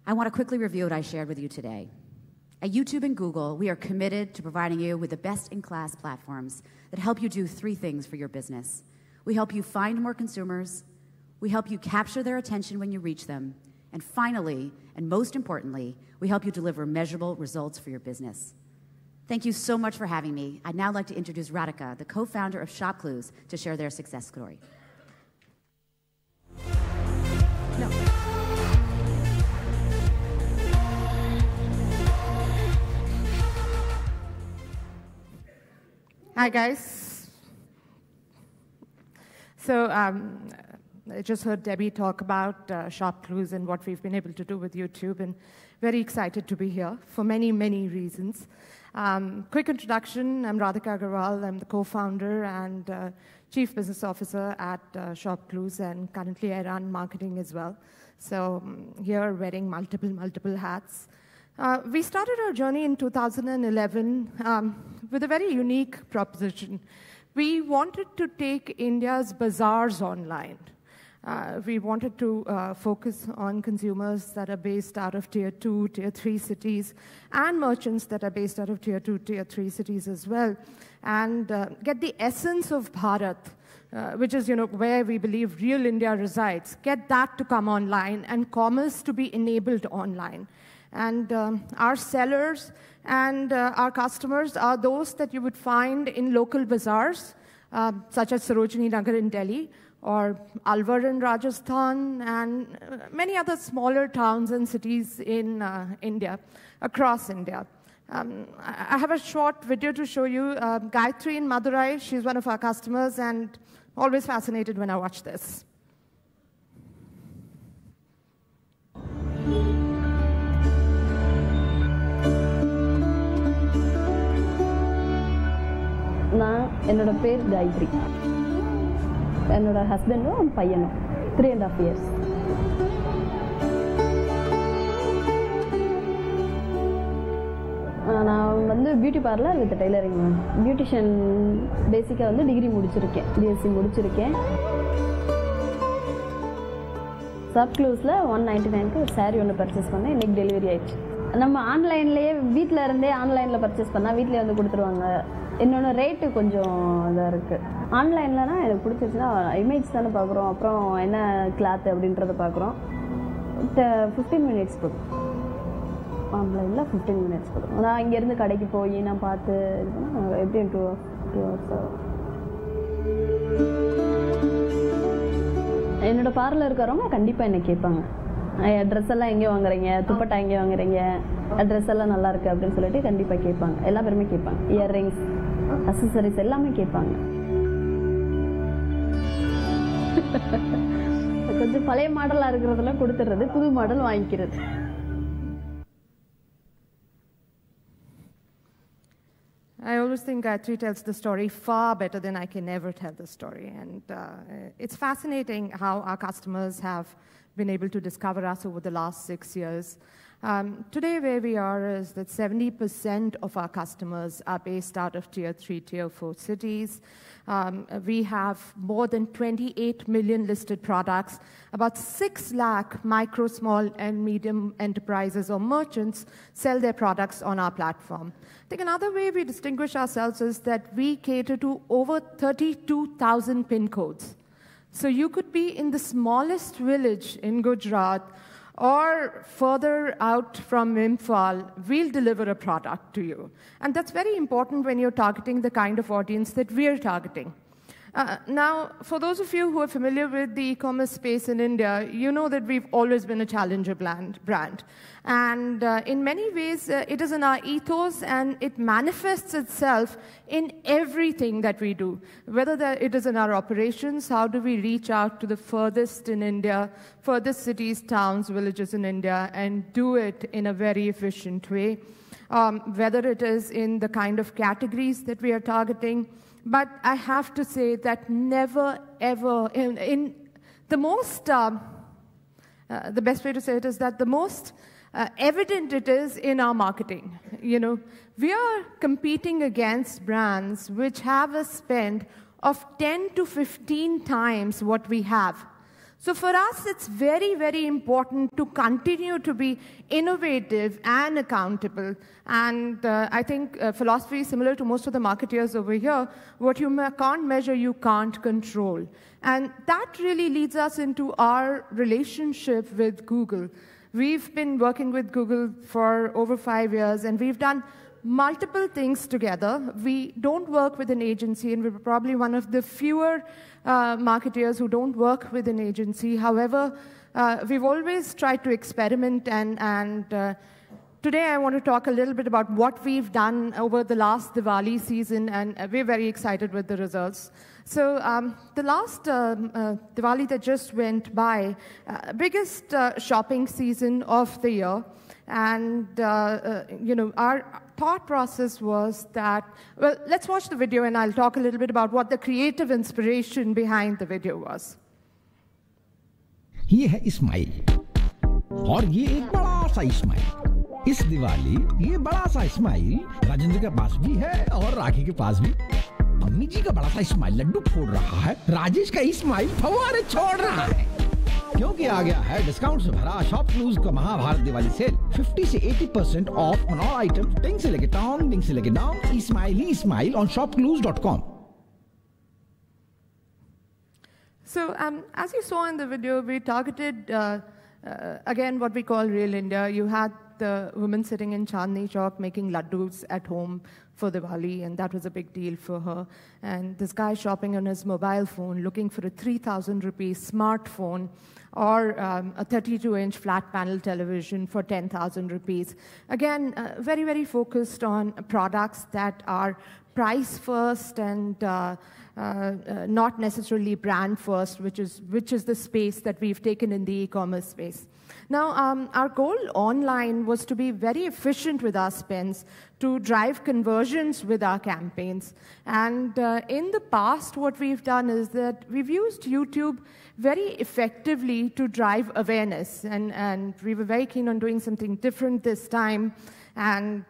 I want to quickly review what I shared with you today. At YouTube and Google, we are committed to providing you with the best-in-class platforms that help you do 3 things for your business. We help you find more consumers, we help you capture their attention when you reach them, and finally, and most importantly, we help you deliver measurable results for your business. Thank you so much for having me. I'd now like to introduce Radhika, the co-founder of ShopClues, to share their success story. No. Hi, guys. So I just heard Debbie talk about Shop Clues and what we've been able to do with YouTube, and very excited to be here for many, many reasons. Quick introduction, I'm Radhika Agarwal. I'm the co-founder and Chief Business Officer at Shop Clues, and currently I run marketing as well. So here, wearing multiple hats. We started our journey in 2011 with a very unique proposition. We wanted to take India's bazaars online. We wanted to focus on consumers that are based out of Tier 2, Tier 3 cities, and merchants that are based out of Tier 2, Tier 3 cities as well, and get the essence of Bharat, which is where we believe real India resides, get that to come online, and commerce to be enabled online. And our sellers and our customers are those that you would find in local bazaars, such as Sarojini Nagar in Delhi, or Alwar in Rajasthan, and many other smaller towns and cities in India, across India. I have a short video to show you. Gayatri in Madurai, she's one of our customers, and always fascinated when I watch this. என்னோட பேர் காயத்ரி. என்னோட ஹஸ்பண்டும் பையனும் 3.5 years. நான் வந்து beauty parlour with tailoring ma'am. Beautician பேசிக்காக வந்து degree முடிச்சிருக்கேன், பிஎஸ்சி முடிச்சிருக்கேன். ஷாப் க்ளூஸில் 199க்கு ஒரு சாரீ ஒன்று பர்ச்சேஸ் பண்ணேன். இன்றைக்கி டெலிவரி ஆயிடுச்சு. நம்ம ஆன்லைன்லேயே வீட்டில் இருந்தே ஆன்லைனில் பர்ச்சேஸ் பண்ணால் வீட்டிலே வந்து கொடுத்துருவாங்க. இன்னொன்று ரேட்டு கொஞ்சம் இதாக இருக்குது. ஆன்லைன்லனா எனக்கு பிடிச்சிருச்சுன்னா இமேஜ் தானே பார்க்குறோம், அப்புறம் என்ன கிளாத் அப்படின்றத பார்க்குறோம். 15 minutes போதும். ஆன்லைனில் 15 minutes போதும். நான் இங்கேருந்து கடைக்கு போய் நான் பார்த்து எப்படியும் 2 hours ஆகும். என்னோடய பார்லர் இருக்கிறவங்க கண்டிப்பாக என்னை கேட்பாங்க, ட்ரெஸ் எல்லாம் எங்கே வாங்குறீங்க, துப்பட்டா எங்கே வாங்குறீங்க, ட்ரெஸ் எல்லாம் நல்லா இருக்குது அப்படின்னு சொல்லிட்டு கண்டிப்பாக கேட்பாங்க. எல்லா பேருமே கேட்பாங்க. இயர்ரிங்ஸ், அக்சசரிஸ் எல்லாமே கேட்பாங்க. கொஞ்சம் பழைய மாடலாக இருக்கிறதெல்லாம் கொடுத்துடுறது, புது மாடல் வாங்கிக்கிறது. I always think Gayatri tells the story far better than I can ever tell the story. And it's fascinating how our customers have been able to discover us over the last 6 years. Today, where we are is that 70% of our customers are based out of Tier 3, Tier 4 cities. We have more than 28 million listed products. About 6 lakh micro, small, and medium enterprises or merchants sell their products on our platform. I think another way we distinguish ourselves is that we cater to over 32,000 PIN codes. So you could be in the smallest village in Gujarat or further out from Imphal, we'll deliver a product to you. And that's very important when you're targeting the kind of audience that we're targeting. Now, for those of you who are familiar with the e-commerce space in India, you know that we've always been a challenger brand. And in many ways, it is in our ethos, and it manifests itself in everything that we do. Whether it is in our operations, how do we reach out to the furthest in India, furthest cities, towns, villages in India, and do it in a very efficient way. Whether it is in the kind of categories that we are targeting. But I have to say that never, ever, in the most, the best way to say it is that the most evident it is in our marketing. We are competing against brands which have a spend of 10 to 15 times what we have. So for us, it's very, very important to continue to be innovative and accountable. And I think philosophy is similar to most of the marketeers over here. What you can't measure, you can't control. And that really leads us into our relationship with Google. We've been working with Google for over 5 years, and we've done multiple things together. We don't work with an agency, and we're probably one of the fewer marketeers who don't work with an agency. However, we've always tried to experiment and today I want to talk a little bit about what we've done over the last Diwali season, and we're very excited with the results. So the last Diwali that just went by, biggest shopping season of the year, and our thought process was that, well, let's watch the video and I'll talk a little bit about what the creative inspiration behind the video was. ये है इस्माइल और ये एक बड़ा सा इस्माइल। इस दिवाली ये बड़ा सा इस्माइल राजेंद्र के पास भी है और राखी के पास भी। मम्मी जी का बड़ा सा इस्माइल लड्डू फोड़ रहा है, राजेश का इस्माइल फव्वारे छोड़ रहा है, क्योंकि आ गया है डिस्काउंट से भरा शॉप क्लूज का महाभारत दिवाली सेल। 50 से 80% ऑफ ऑन ऑल आइटम्स, डिंग से लेके टाउन, डिंग से लेके डाउन, इस्माइल ही smile on shopclues.com। So as you saw in the video, we targeted, again, what we call Real India. You had the woman sitting in Chandni Chowk making laddus at home for Diwali, and that was a big deal for her. And this guy shopping on his mobile phone, looking for a 3,000 rupee smartphone or a 32-inch flat panel television for 10,000 rupees. Again, very, very focused on products that are price first and not necessarily brand first, which is the space that we've taken in the e-commerce space. Now, our goal online was to be very efficient with our spends, to drive conversions with our campaigns. And in the past, what we've done is that we've used YouTube very effectively to drive awareness. And we were very keen on doing something different this time. And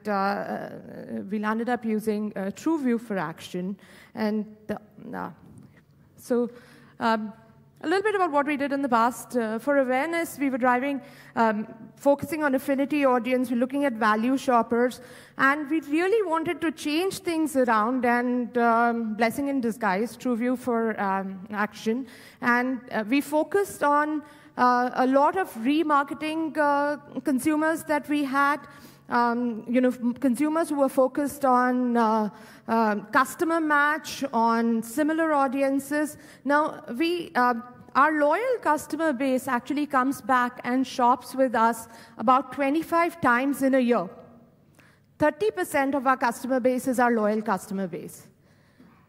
we landed up using TrueView for action. And a little bit about what we did in the past. For awareness, we were driving, focusing on affinity audience. We're looking at value shoppers. And we really wanted to change things around, and blessing in disguise, TrueView for action. And we focused on a lot of remarketing consumers that we had. Consumers who were focused on customer match, on similar audiences. Now, our loyal customer base actually comes back and shops with us about 25 times in a year. 30% of our customer base is our loyal customer base.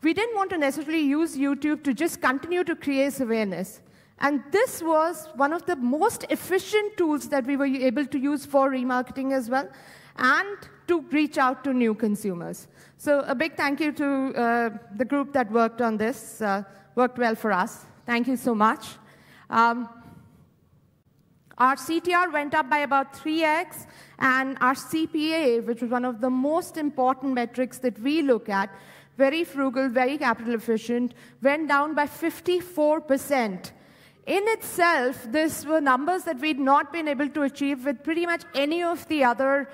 We didn't want to necessarily use YouTube to just continue to create awareness. And this was one of the most efficient tools that we were able to use for remarketing as well, and to reach out to new consumers. So a big thank you to the group that worked on this. Worked well for us. Thank you so much. Our CTR went up by about 3x, and our CPA, which was one of the most important metrics that we look at, very frugal, very capital efficient, went down by 54%. In itself, these were numbers that we'd not been able to achieve with pretty much any of the other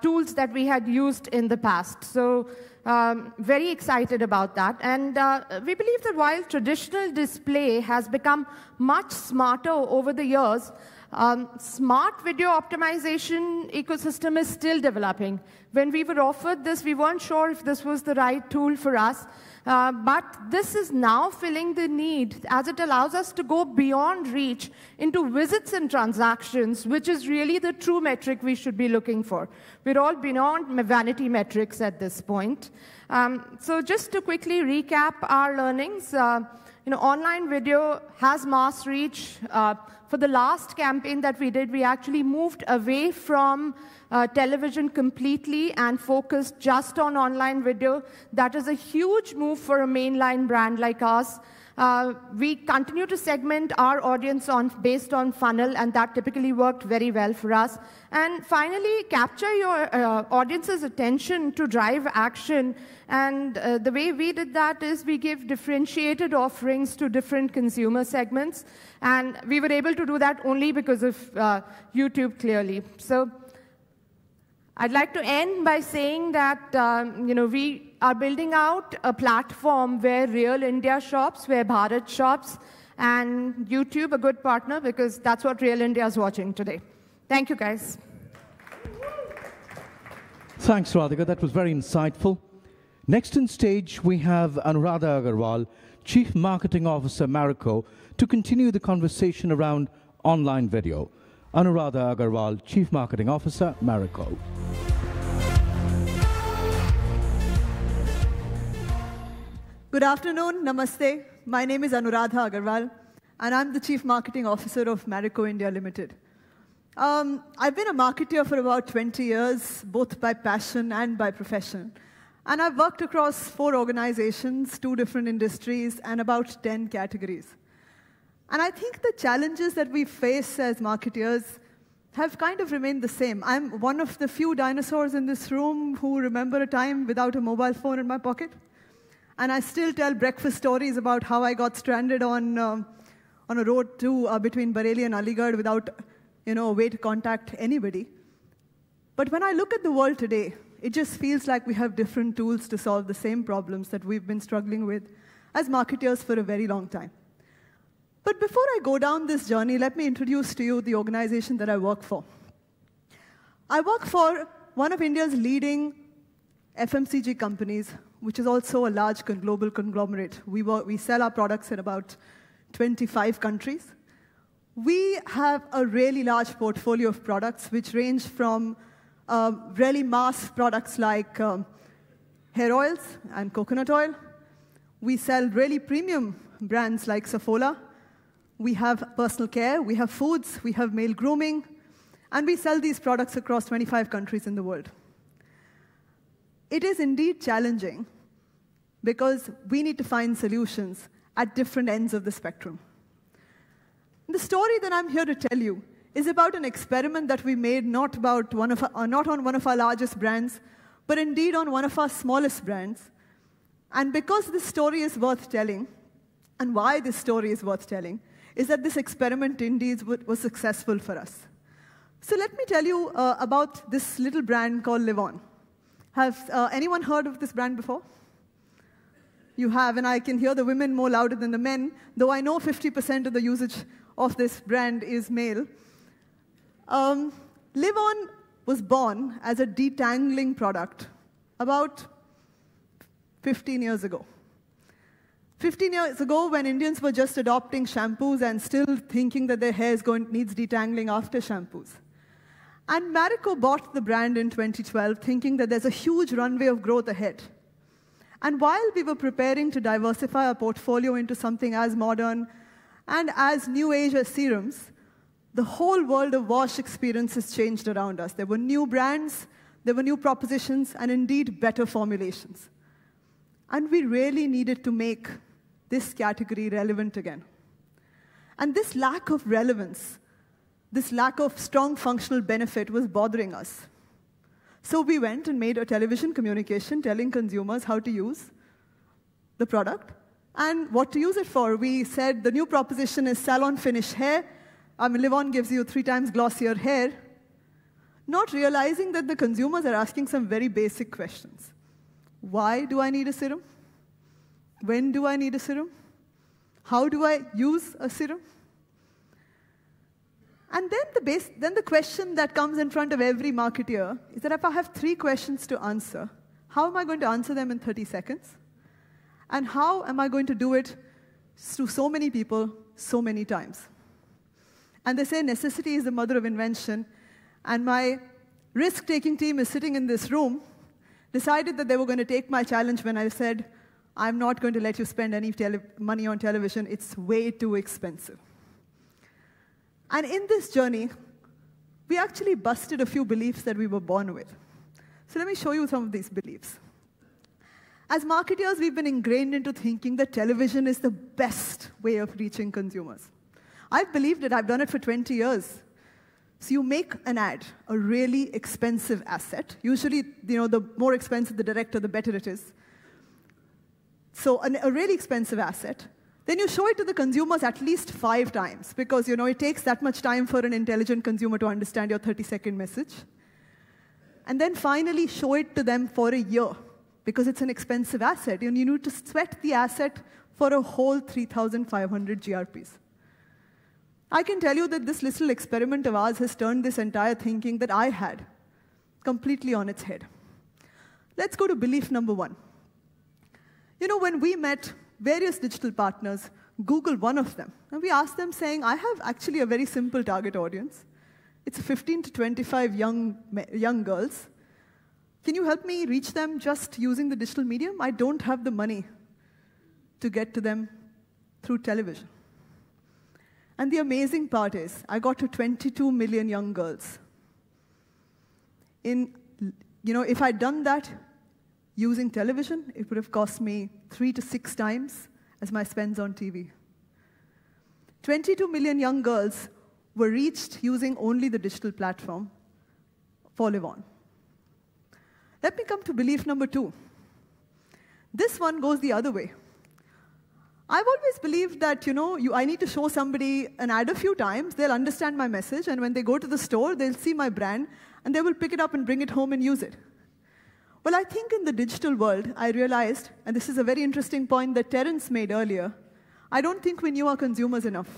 tools that we had used in the past. So very excited about that. And we believe that while traditional display has become much smarter over the years, smart video optimization ecosystem is still developing. When we were offered this, we weren't sure if this was the right tool for us. But this is now filling the need, as it allows us to go beyond reach into visits and transactions, which is really the true metric we should be looking for. We're all beyond vanity metrics at this point. So just to quickly recap our learnings, online video has mass reach. For the last campaign that we did, we actually moved away from television completely and focused just on online video. That is a huge move for a mainline brand like us. We continue to segment our audience based on funnel, and that typically worked very well for us. And finally, capture your audience's attention to drive action. And the way we did that is we give differentiated offerings to different consumer segments. And we were able to do that only because of YouTube, clearly. So I'd like to end by saying that we are building out a platform where Real India shops, where Bharat shops, and YouTube a good partner, because that's what Real India is watching today. Thank you, guys. Thanks, Radhika. That was very insightful. Next on stage, we have Anuradha Agarwal, Chief Marketing Officer, Marico, to continue the conversation around online video. Anuradha Agarwal, Chief Marketing Officer, Marico. Good afternoon, namaste. My name is Anuradha Agarwal, and I'm the Chief Marketing Officer of Marico India Limited. I've been a marketer for about 20 years, both by passion and by profession. And I've worked across 4 organizations, 2 different industries, and about 10 categories. And I think the challenges that we face as marketers have kind of remained the same. I'm one of the few dinosaurs in this room who remember a time without a mobile phone in my pocket. And I still tell breakfast stories about how I got stranded on a road between Bareilly and Aligarh without a way to contact anybody. But when I look at the world today, it just feels like we have different tools to solve the same problems that we've been struggling with as marketers for a very long time. But before I go down this journey, let me introduce to you the organization that I work for. I work for one of India's leading FMCG companies, which is also a large global conglomerate. We sell our products in about 25 countries. We have a really large portfolio of products, which range from really mass products like hair oils and coconut oil. We sell really premium brands like Saffola. We have personal care, we have foods, we have male grooming, and we sell these products across 25 countries in the world. It is indeed challenging because we need to find solutions at different ends of the spectrum. The story that I'm here to tell you is about an experiment that we made not on one of our largest brands, but indeed on one of our smallest brands. And because this story is worth telling, and why this story is worth telling, is that this experiment indeed was successful for us. So let me tell you about this little brand called Live On. Has anyone heard of this brand before? You have, and I can hear the women more louder than the men, though I know 50% of the usage of this brand is male. Live On was born as a detangling product about 15 years ago. 15 years ago, when Indians were just adopting shampoos and still thinking that their hair needs detangling after shampoos. And Marico bought the brand in 2012, thinking that there's a huge runway of growth ahead. And while we were preparing to diversify our portfolio into something as modern and as new age as serums, the whole world of wash experiences changed around us. There were new brands, there were new propositions, and indeed better formulations. And we really needed to make this category relevant again. And this lack of relevance, this lack of strong functional benefit was bothering us. So we went and made a television communication telling consumers how to use the product and what to use it for. We said the new proposition is salon finish hair. Live On gives you 3 times glossier hair, not realizing that the consumers are asking some very basic questions. Why do I need a serum? When do I need a serum? How do I use a serum? And then the question that comes in front of every marketeer is that if I have 3 questions to answer, how am I going to answer them in 30 seconds? And how am I going to do it to so many people, so many times? And they say necessity is the mother of invention. And my risk-taking team is sitting in this room, decided that they were going to take my challenge when I said, I'm not going to let you spend any money on television. It's way too expensive. And in this journey, we actually busted a few beliefs that we were born with. So let me show you some of these beliefs. As marketers, we've been ingrained into thinking that television is the best way of reaching consumers. I've believed it. I've done it for 20 years. So you make an ad, a really expensive asset. Usually, the more expensive the director, the better it is. So a really expensive asset. Then you show it to the consumers at least 5 times because, it takes that much time for an intelligent consumer to understand your 30-second message. And then finally show it to them for a year because it's an expensive asset. You need to sweat the asset for a whole 3,500 GRPs. I can tell you that this little experiment of ours has turned this entire thinking that I had completely on its head. Let's go to belief number 1. When we met various digital partners, Google one of them, and we asked them saying, I have actually a very simple target audience. It's 15 to 25 young girls. Can you help me reach them just using the digital medium? I don't have the money to get to them through television. And the amazing part is, I got to 22 million young girls. If I'd done that using television, it would have cost me 3 to 6 times as my spends on TV. 22 million young girls were reached using only the digital platform for Live On. Let me come to belief number 2. This one goes the other way. I've always believed that, I need to show somebody an ad a few times, they'll understand my message, and when they go to the store, they'll see my brand, and they will pick it up and bring it home and use it. Well, I think in the digital world, I realized, and this is a very interesting point that Terence made earlier, I don't think we knew our consumers enough.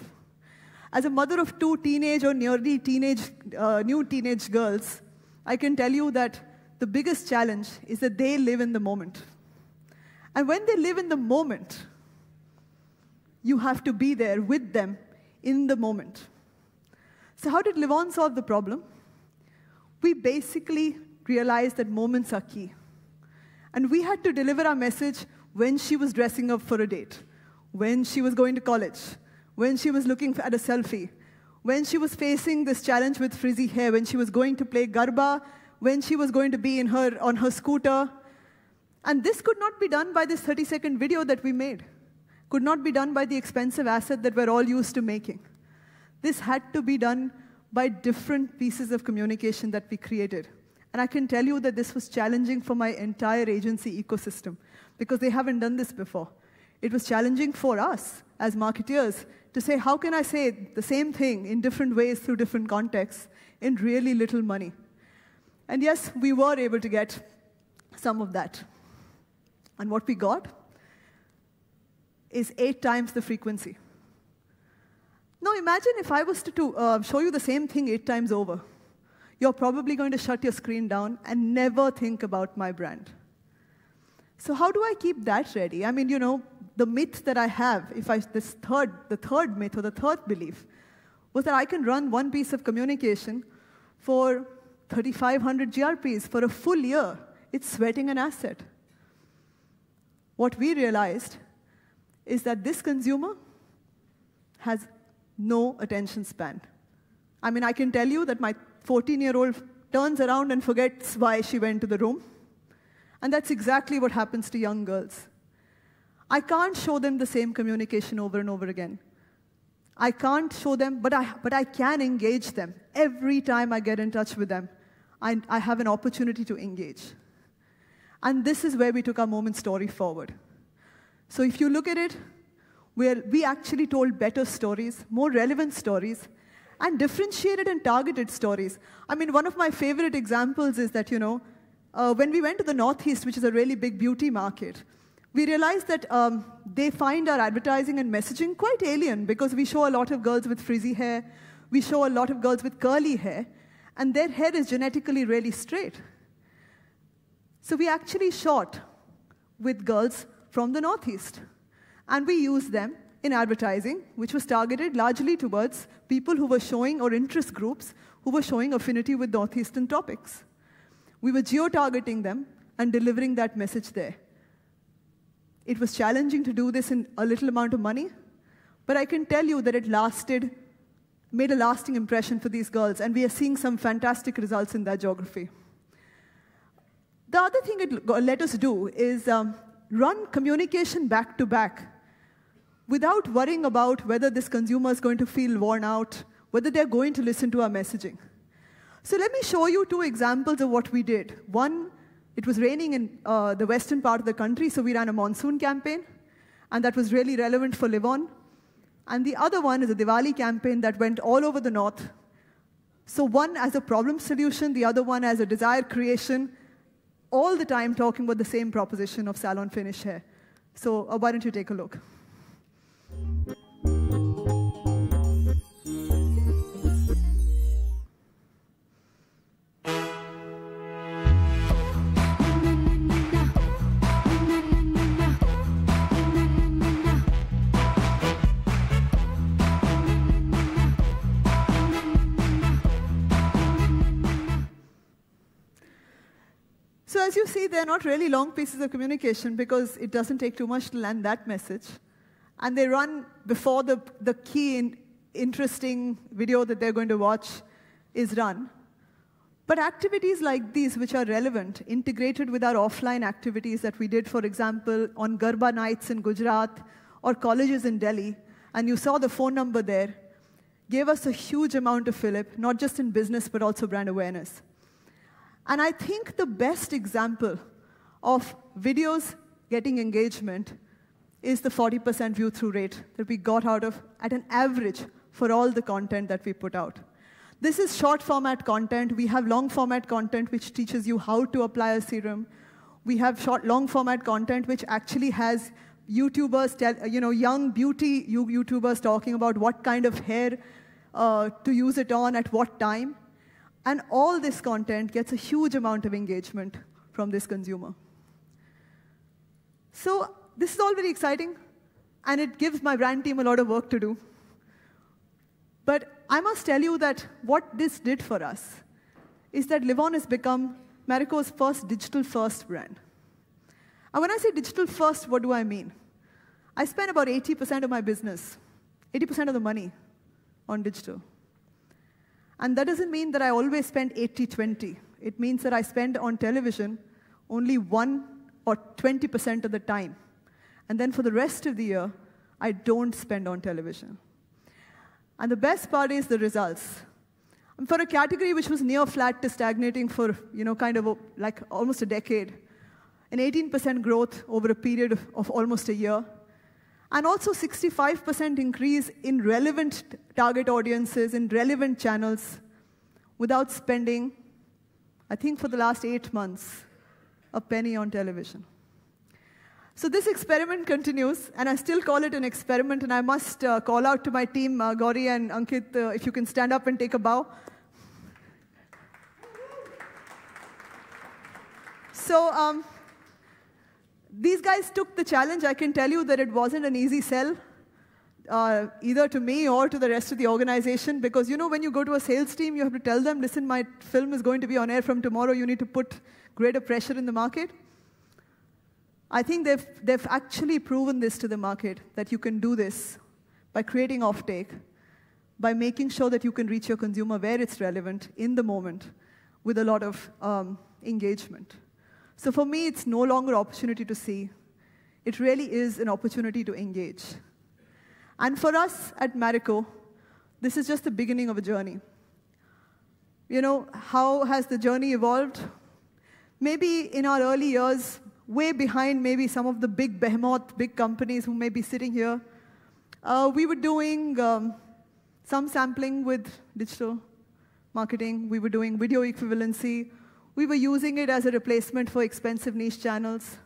As a mother of 2 teenage or nearly new teenage girls, I can tell you that the biggest challenge is that they live in the moment. And when they live in the moment, you have to be there with them in the moment. So how did Live On solve the problem? We basically realized that moments are key. And we had to deliver our message when she was dressing up for a date, when she was going to college, when she was looking at a selfie, when she was facing this challenge with frizzy hair, when she was going to play Garba, when she was going to be on her scooter. And this could not be done by this 30-second video that we made. Could not be done by the expensive asset that we're all used to making. This had to be done by different pieces of communication that we created. And I can tell you that this was challenging for my entire agency ecosystem because they haven't done this before. It was challenging for us as marketeers to say, how can I say the same thing in different ways through different contexts in really little money? And yes, we were able to get some of that. And what we got is 8 times the frequency. Now imagine if I was to show you the same thing 8 times over. You're probably going to shut your screen down and never think about my brand. So how do I keep that ready? I mean, the myth that I have, the third myth or the third belief, was that I can run one piece of communication for 3,500 GRPs for a full year. It's sweating an asset. What we realized is that this consumer has no attention span. I mean, I can tell you that my 14-year-old turns around and forgets why she went to the room. And that's exactly what happens to young girls. I can't show them the same communication over and over again. I can't show them, but I can engage them. Every time I get in touch with them, I have an opportunity to engage. And this is where we took our moment story forward. So if you look at it, we actually told better stories, more relevant stories, and differentiated and targeted stories. I mean, one of my favorite examples is that, when we went to the Northeast, which is a really big beauty market, we realized that they find our advertising and messaging quite alien because we show a lot of girls with frizzy hair, we show a lot of girls with curly hair, and their hair is genetically really straight. So we actually shot with girls from the Northeast, and we used them in advertising, which was targeted largely towards people who were showing, or interest groups, who were showing affinity with Northeastern topics. We were geo-targeting them and delivering that message there. It was challenging to do this in a little amount of money, but I can tell you that it made a lasting impression for these girls, and we are seeing some fantastic results in that geography. The other thing it let us do is run communication back to back without worrying about whether this consumer is going to feel worn out, whether they're going to listen to our messaging. So let me show you 2 examples of what we did. One, it was raining in the western part of the country, so we ran a monsoon campaign, and that was really relevant for Live On. And the other one is a Diwali campaign that went all over the north. So one as a problem solution, the other one as a desire creation, all the time talking about the same proposition of salon finish hair. So why don't you take a look? So as you see, they're not really long pieces of communication because it doesn't take too much to land that message. And they run before the key interesting video that they're going to watch is run. But activities like these, which are relevant, integrated with our offline activities that we did, for example, on Garba nights in Gujarat or colleges in Delhi, and you saw the phone number there, gave us a huge amount of fillip, not just in business, but also brand awareness. And I think the best example of videos getting engagement is the 40% view-through rate that we got out of at an average for all the content that we put out. This is short-format content. We have long-format content, which teaches you how to apply a serum. We have long-format content, which actually has YouTubers, young beauty YouTubers talking about what kind of hair to use it on at what time. And all this content gets a huge amount of engagement from this consumer. So this is all very exciting, and it gives my brand team a lot of work to do. But I must tell you that what this did for us is that Livon has become Marico's first digital-first brand. And when I say digital-first, what do I mean? I spend about 80% of my business, 80% of the money on digital. And that doesn't mean that I always spend 80-20. It means that I spend on television only 1 or 20% of the time. And then for the rest of the year, I don't spend on television. And the best part is the results. And for a category which was near flat to stagnating for, like almost a decade, an 18% growth over a period of almost a year, and also 65% increase in relevant target audiences, in relevant channels, without spending, I think for the last 8 months, a penny on television. So this experiment continues, and I still call it an experiment, and I must call out to my team, Gauri and Ankit, if you can stand up and take a bow. So these guys took the challenge. I can tell you that it wasn't an easy sell, either to me or to the rest of the organization, because when you go to a sales team, you have to tell them, listen, my film is going to be on air from tomorrow. You need to put greater pressure in the market. I think they've actually proven this to the market, that you can do this by creating offtake, by making sure that you can reach your consumer where it's relevant in the moment with a lot of engagement. So for me, it's no longer an opportunity to see. It really is an opportunity to engage. And for us at Marico, this is just the beginning of a journey. How has the journey evolved? Maybe in our early years, way behind maybe some of the big behemoth, big companies who may be sitting here, we were doing some sampling with digital marketing. We were doing video equivalency. We were using it as a replacement for expensive niche channels.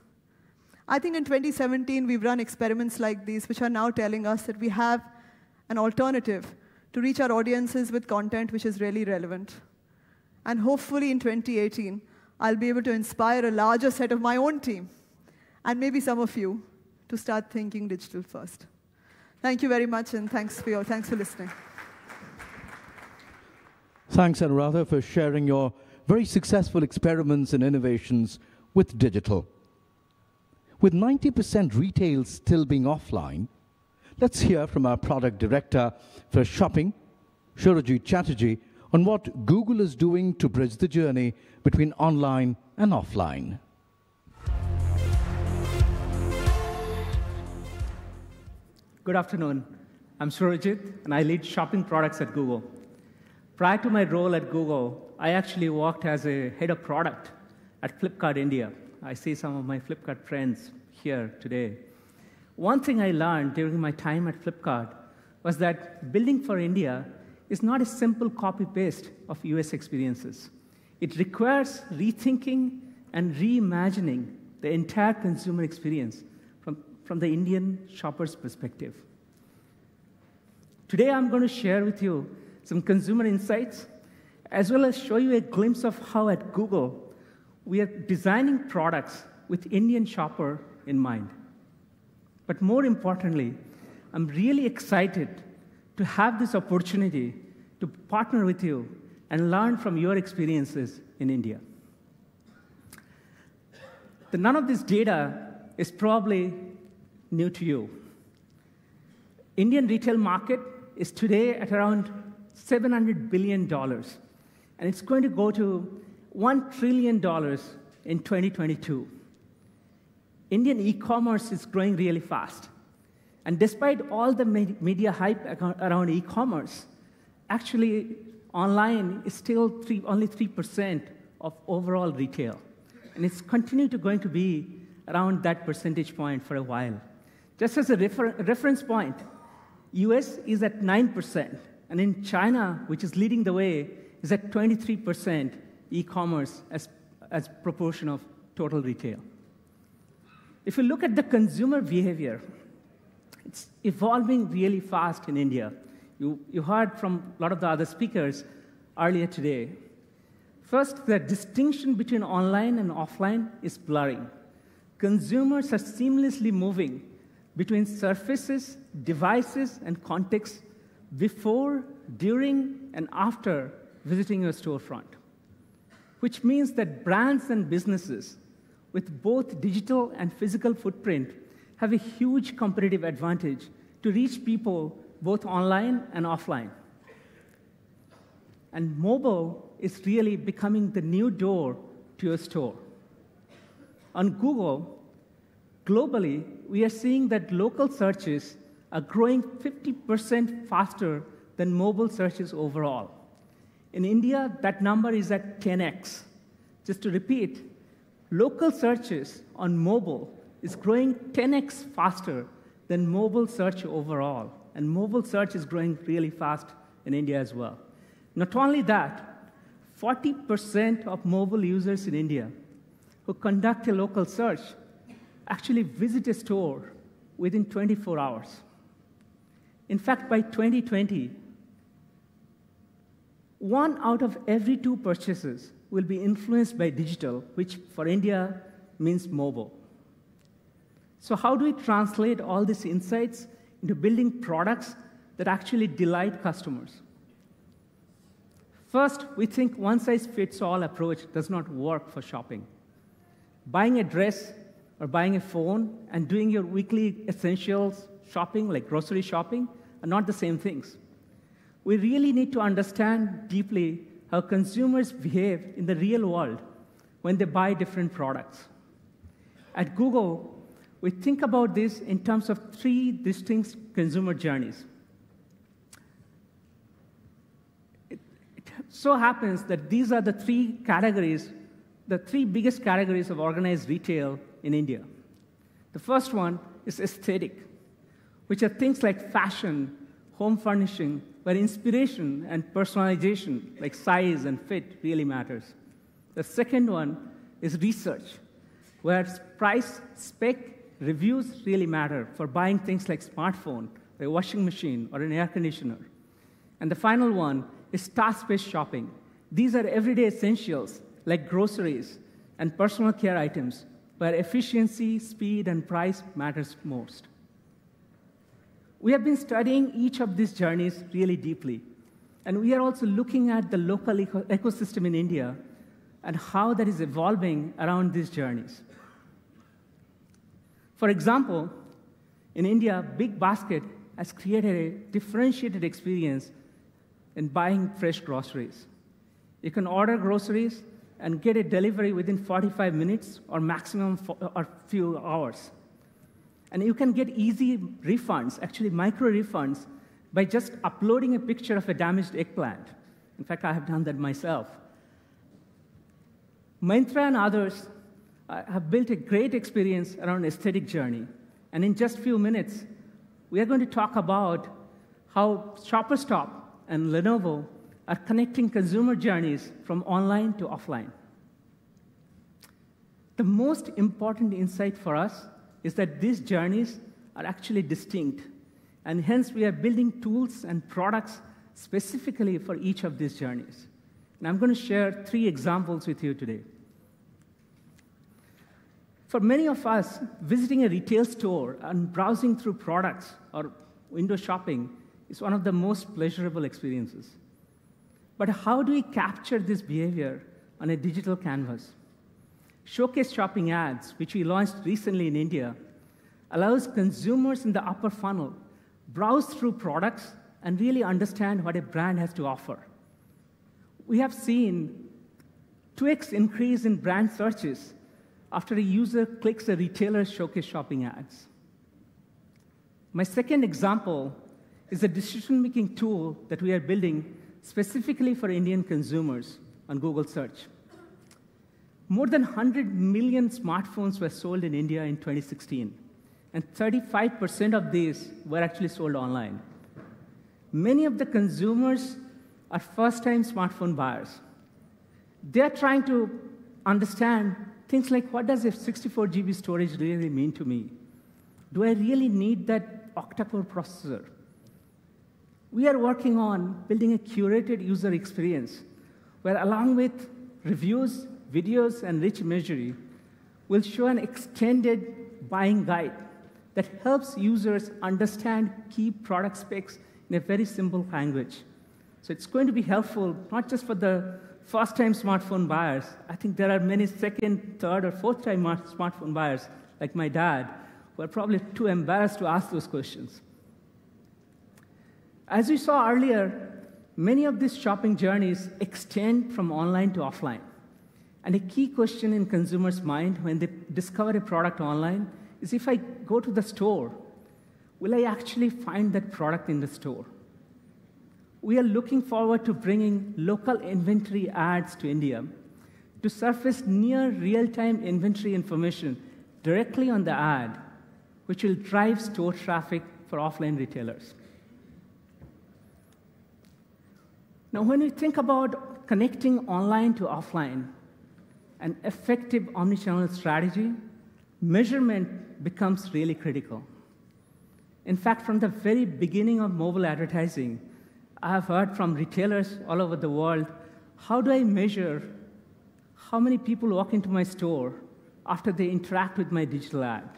I think in 2017, we've run experiments like these, which are now telling us that we have an alternative to reach our audiences with content which is really relevant. And hopefully in 2018, I'll be able to inspire a larger set of my own team, and maybe some of you, to start thinking digital first. Thank you very much, and thanks for listening. Thanks, Anuradha, for sharing your very successful experiments and innovations with digital. With 90% retail still being offline, let's hear from our product director for shopping, Surajit Chatterjee, on what Google is doing to bridge the journey between online and offline. Good afternoon. I'm Surajit, and I lead shopping products at Google. Prior to my role at Google, I actually worked as a head of product at Flipkart India. I see some of my Flipkart friends here today. One thing I learned during my time at Flipkart was that building for India is not a simple copy-paste of US experiences. It requires rethinking and reimagining the entire consumer experience from the Indian shopper's perspective. Today, I'm going to share with you some consumer insights, as well as show you a glimpse of how at Google, we are designing products with Indian shopper in mind. But more importantly, I'm really excited to have this opportunity to partner with you and learn from your experiences in India. none of this data is probably new to you. Indian retail market is today at around $700 billion, and it's going to go to $1 trillion in 2022. Indian e-commerce is growing really fast. And despite all the media hype around e-commerce, actually online is still only 3% of overall retail. And it's continuing to going to be around that percentage point for a while. Just as a reference point, US is at 9%, and in China, which is leading the way, is at 23% e-commerce as proportion of total retail. If you look at the consumer behavior, it's evolving really fast in India. You heard from a lot of the other speakers earlier today. First, the distinction between online and offline is blurring. Consumers are seamlessly moving between surfaces, devices, and contexts before, during, and after visiting your storefront, which means that brands and businesses with both digital and physical footprint have a huge competitive advantage to reach people both online and offline. And mobile is really becoming the new door to your store. On Google, globally, we are seeing that local searches are growing 50% faster than mobile searches overall. In India, that number is at 10x. Just to repeat, local searches on mobile is growing 10x faster than mobile search overall. And mobile search is growing really fast in India as well. Not only that, 40% of mobile users in India who conduct a local search actually visit a store within 24 hours. In fact, by 2020, 1 out of every 2 purchases will be influenced by digital, which for India means mobile. So how do we translate all these insights into building products that actually delight customers? First, we think one-size-fits-all approach does not work for shopping. Buying a dress or buying a phone and doing your weekly essentials shopping, like grocery shopping, are not the same things. We really need to understand deeply how consumers behave in the real world when they buy different products. At Google, we think about this in terms of 3 distinct consumer journeys. It so happens that these are the 3 categories, the 3 biggest categories of organized retail in India. The first one is aesthetic, which are things like fashion, home furnishing, where inspiration and personalization, like size and fit, really matters. The second one is research, where price, spec, reviews really matter for buying things like smartphone, a washing machine, or an air conditioner. And the final one is task-based shopping. These are everyday essentials, like groceries and personal care items, where efficiency, speed, and price matters most. We have been studying each of these journeys really deeply, and we are also looking at the local ecosystem in India and how that is evolving around these journeys. For example, in India, Big Basket has created a differentiated experience in buying fresh groceries. You can order groceries and get a delivery within 45 minutes or maximum or few hours. And you can get easy refunds, actually micro refunds, by just uploading a picture of a damaged eggplant. In fact, I have done that myself. Myntra and others have built a great experience around aesthetic journey. And in just a few minutes, we are going to talk about how Shopper Stop and Lenovo are connecting consumer journeys from online to offline. The most important insight for us is that these journeys are actually distinct, and hence we are building tools and products specifically for each of these journeys. And I'm going to share 3 examples with you today. For many of us, visiting a retail store and browsing through products or window shopping is one of the most pleasurable experiences. But how do we capture this behavior on a digital canvas? Showcase shopping ads, which we launched recently in India, allows consumers in the upper funnel browse through products and really understand what a brand has to offer. We have seen 2x increase in brand searches after a user clicks a retailer's showcase shopping ads. My second example is a decision-making tool that we are building specifically for Indian consumers on Google Search. More than 100 million smartphones were sold in India in 2016, and 35% of these were actually sold online. Many of the consumers are first-time smartphone buyers. They're trying to understand things like, what does a 64 GB storage really mean to me? Do I really need that octa-core processor? We are working on building a curated user experience where, along with reviews, videos, and rich imagery, we'll show an extended buying guide that helps users understand key product specs in a very simple language. So it's going to be helpful not just for the first-time smartphone buyers. I think there are many second, third, or fourth-time smartphone buyers, like my dad, who are probably too embarrassed to ask those questions. As we saw earlier, many of these shopping journeys extend from online to offline. And a key question in consumers' mind when they discover a product online is, if I go to the store, will I actually find that product in the store? We are looking forward to bringing local inventory ads to India to surface near real-time inventory information directly on the ad, which will drive store traffic for offline retailers. Now, when we think about connecting online to offline, an effective omnichannel strategy, measurement becomes really critical. In fact, from the very beginning of mobile advertising, I have heard from retailers all over the world, how do I measure how many people walk into my store after they interact with my digital ad?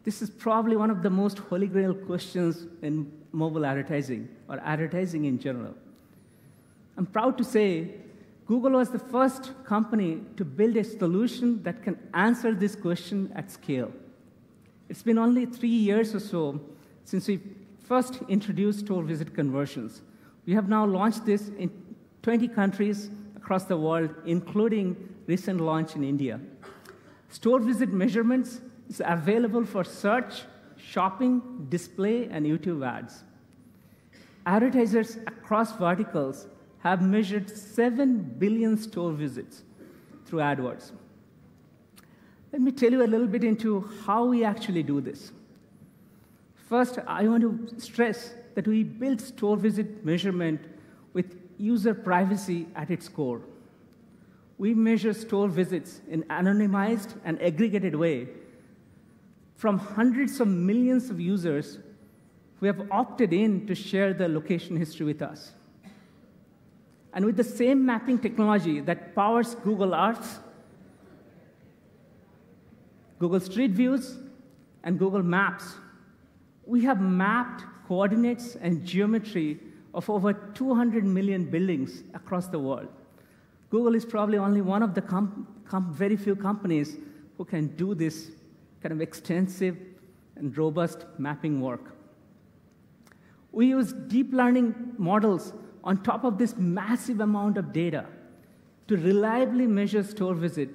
This is probably one of the most holy grail questions in mobile advertising, or advertising in general. I'm proud to say Google was the first company to build a solution that can answer this question at scale. It's been only 3 years or so since we first introduced store visit conversions. We have now launched this in 20 countries across the world, including recent launch in India. Store visit measurements is available for search, shopping, display, and YouTube ads. Advertisers across verticals have measured 7 billion store visits through AdWords. Let me tell you a little bit into how we actually do this. First, I want to stress that we built store visit measurement with user privacy at its core. We measure store visits in an anonymized and aggregated way from hundreds of millions of users who have opted in to share their location history with us. And with the same mapping technology that powers Google Earth, Google Street Views, and Google Maps, we have mapped coordinates and geometry of over 200 million buildings across the world. Google is probably only one of the very few companies who can do this kind of extensive and robust mapping work. We use deep learning models on top of this massive amount of data to reliably measure store visit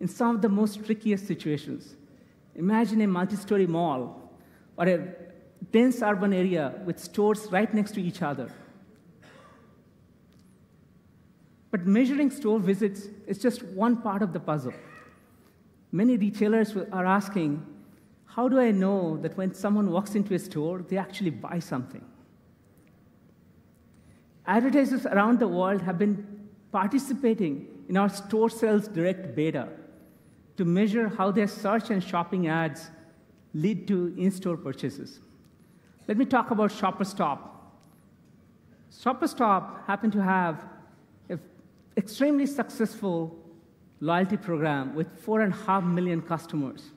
in some of the most trickiest situations. Imagine a multi-story mall or a dense urban area with stores right next to each other. But measuring store visits is just one part of the puzzle. Many retailers are asking, how do I know that when someone walks into a store, they actually buy something? Advertisers around the world have been participating in our store sales direct beta to measure how their search and shopping ads lead to in-store purchases. Let me talk about Shopper Stop. Shopper Stop happened to have an extremely successful loyalty program with 4.5 million customers.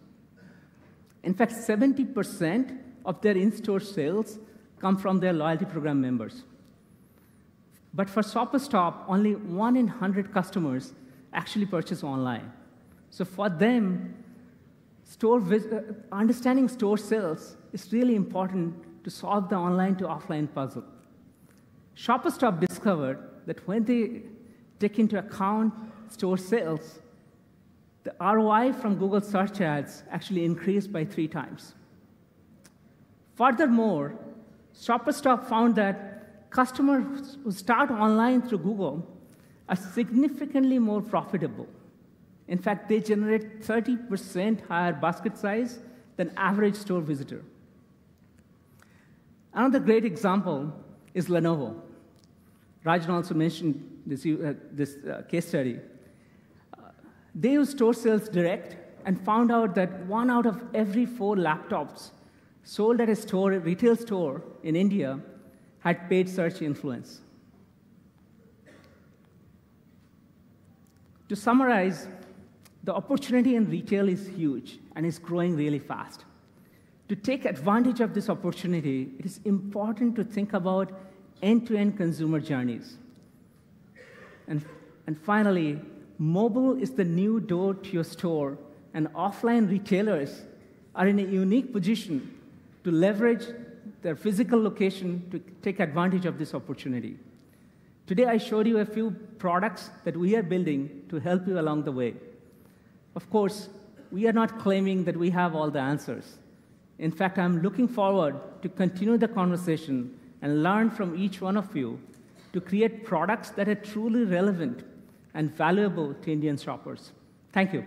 In fact, 70% of their in-store sales come from their loyalty program members. But for Shopper Stop, only 1 in 100 customers actually purchase online. So for them, understanding store sales is really important to solve the online to offline puzzle. ShopperStop discovered that when they take into account store sales, the ROI from Google search ads actually increased by 3 times. Furthermore, ShopperStop found that customers who start online through Google are significantly more profitable. In fact, they generate 30% higher basket size than average store visitor. Another great example is Lenovo. Rajan also mentioned this case study. They used store sales direct and found out that 1 out of every 4 laptops sold at a retail store in India had paid search influence. To summarize, the opportunity in retail is huge and is growing really fast. To take advantage of this opportunity, it is important to think about end-to-end consumer journeys. And finally, mobile is the new door to your store, and offline retailers are in a unique position to leverage their physical location to take advantage of this opportunity. Today, I showed you a few products that we are building to help you along the way. Of course, we are not claiming that we have all the answers. In fact, I'm looking forward to continue the conversation and learn from each one of you to create products that are truly relevant and valuable to Indian shoppers. Thank you.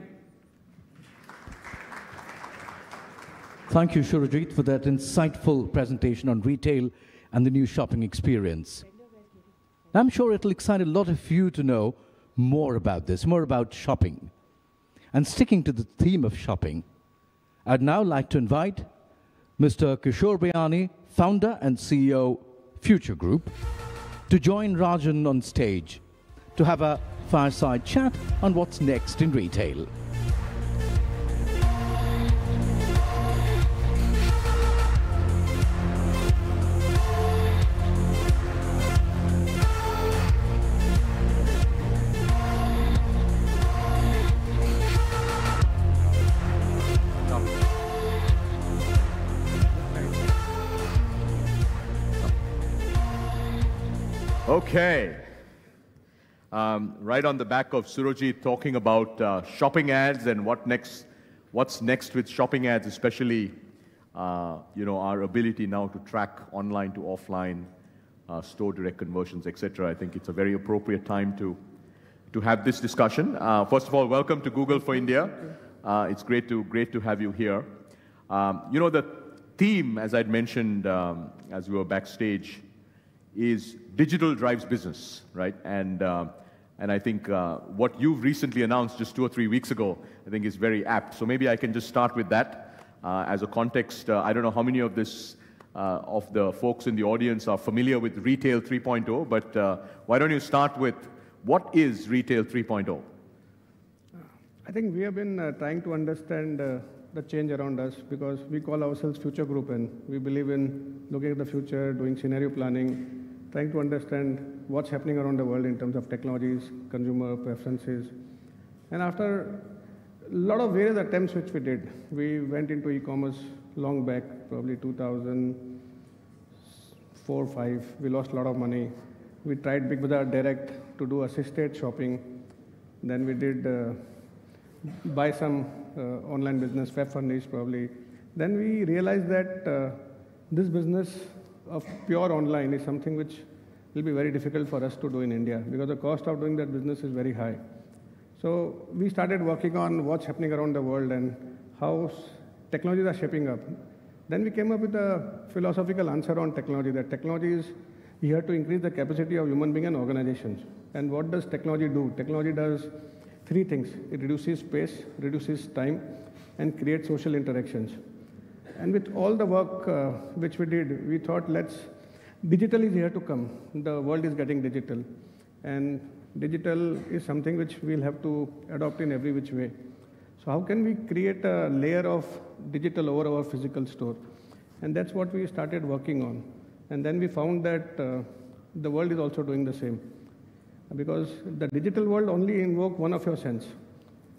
Thank you, Surajit, for that insightful presentation on retail and the new shopping experience. I'm sure it'll excite a lot of you to know more about this, more about shopping. And sticking to the theme of shopping, I'd now like to invite Mr. Kishore Bayani, founder and CEO, Future Group, to join Rajan on stage to have a fireside chat on what's next in retail. Okay. Right on the back of Surajit talking about shopping ads and what's next with shopping ads, especially our ability now to track online to offline, store direct conversions, etc. I think it's a very appropriate time to have this discussion. First of all, welcome to Google for India. It's great to have you here. The theme, as I'd mentioned as we were backstage, is digital drives business, right? And I think what you've recently announced just 2 or 3 weeks ago, I think is very apt. So maybe I can just start with that as a context. I don't know how many of the folks in the audience are familiar with Retail 3.0, but why don't you start with what is Retail 3.0? I think we have been trying to understand the change around us because we call ourselves Future Group, and we believe in looking at the future, doing scenario planning, trying to understand what's happening around the world in terms of technologies, consumer preferences. And after a lot of various attempts which we did, we went into e-commerce long back, probably 2004-05. We lost a lot of money. We tried Big Bazaar Direct to do assisted shopping. Then we did buy some online business, Web Furnish probably. Then we realized that this business of pure online is something which will be very difficult for us to do in India because the cost of doing that business is very high. So we started working on what's happening around the world and how technologies are shaping up. Then we came up with a philosophical answer on technology, that technology is here to increase the capacity of human beings and organizations. And what does technology do? Technology does 3 things. It reduces space, reduces time, and creates social interactions. And with all the work which we did, we thought digital is here to come. The world is getting digital. And digital is something which we'll have to adopt in every which way. So how can we create a layer of digital over our physical store? And that's what we started working on. And then we found that the world is also doing the same. Because the digital world only invokes one of your senses.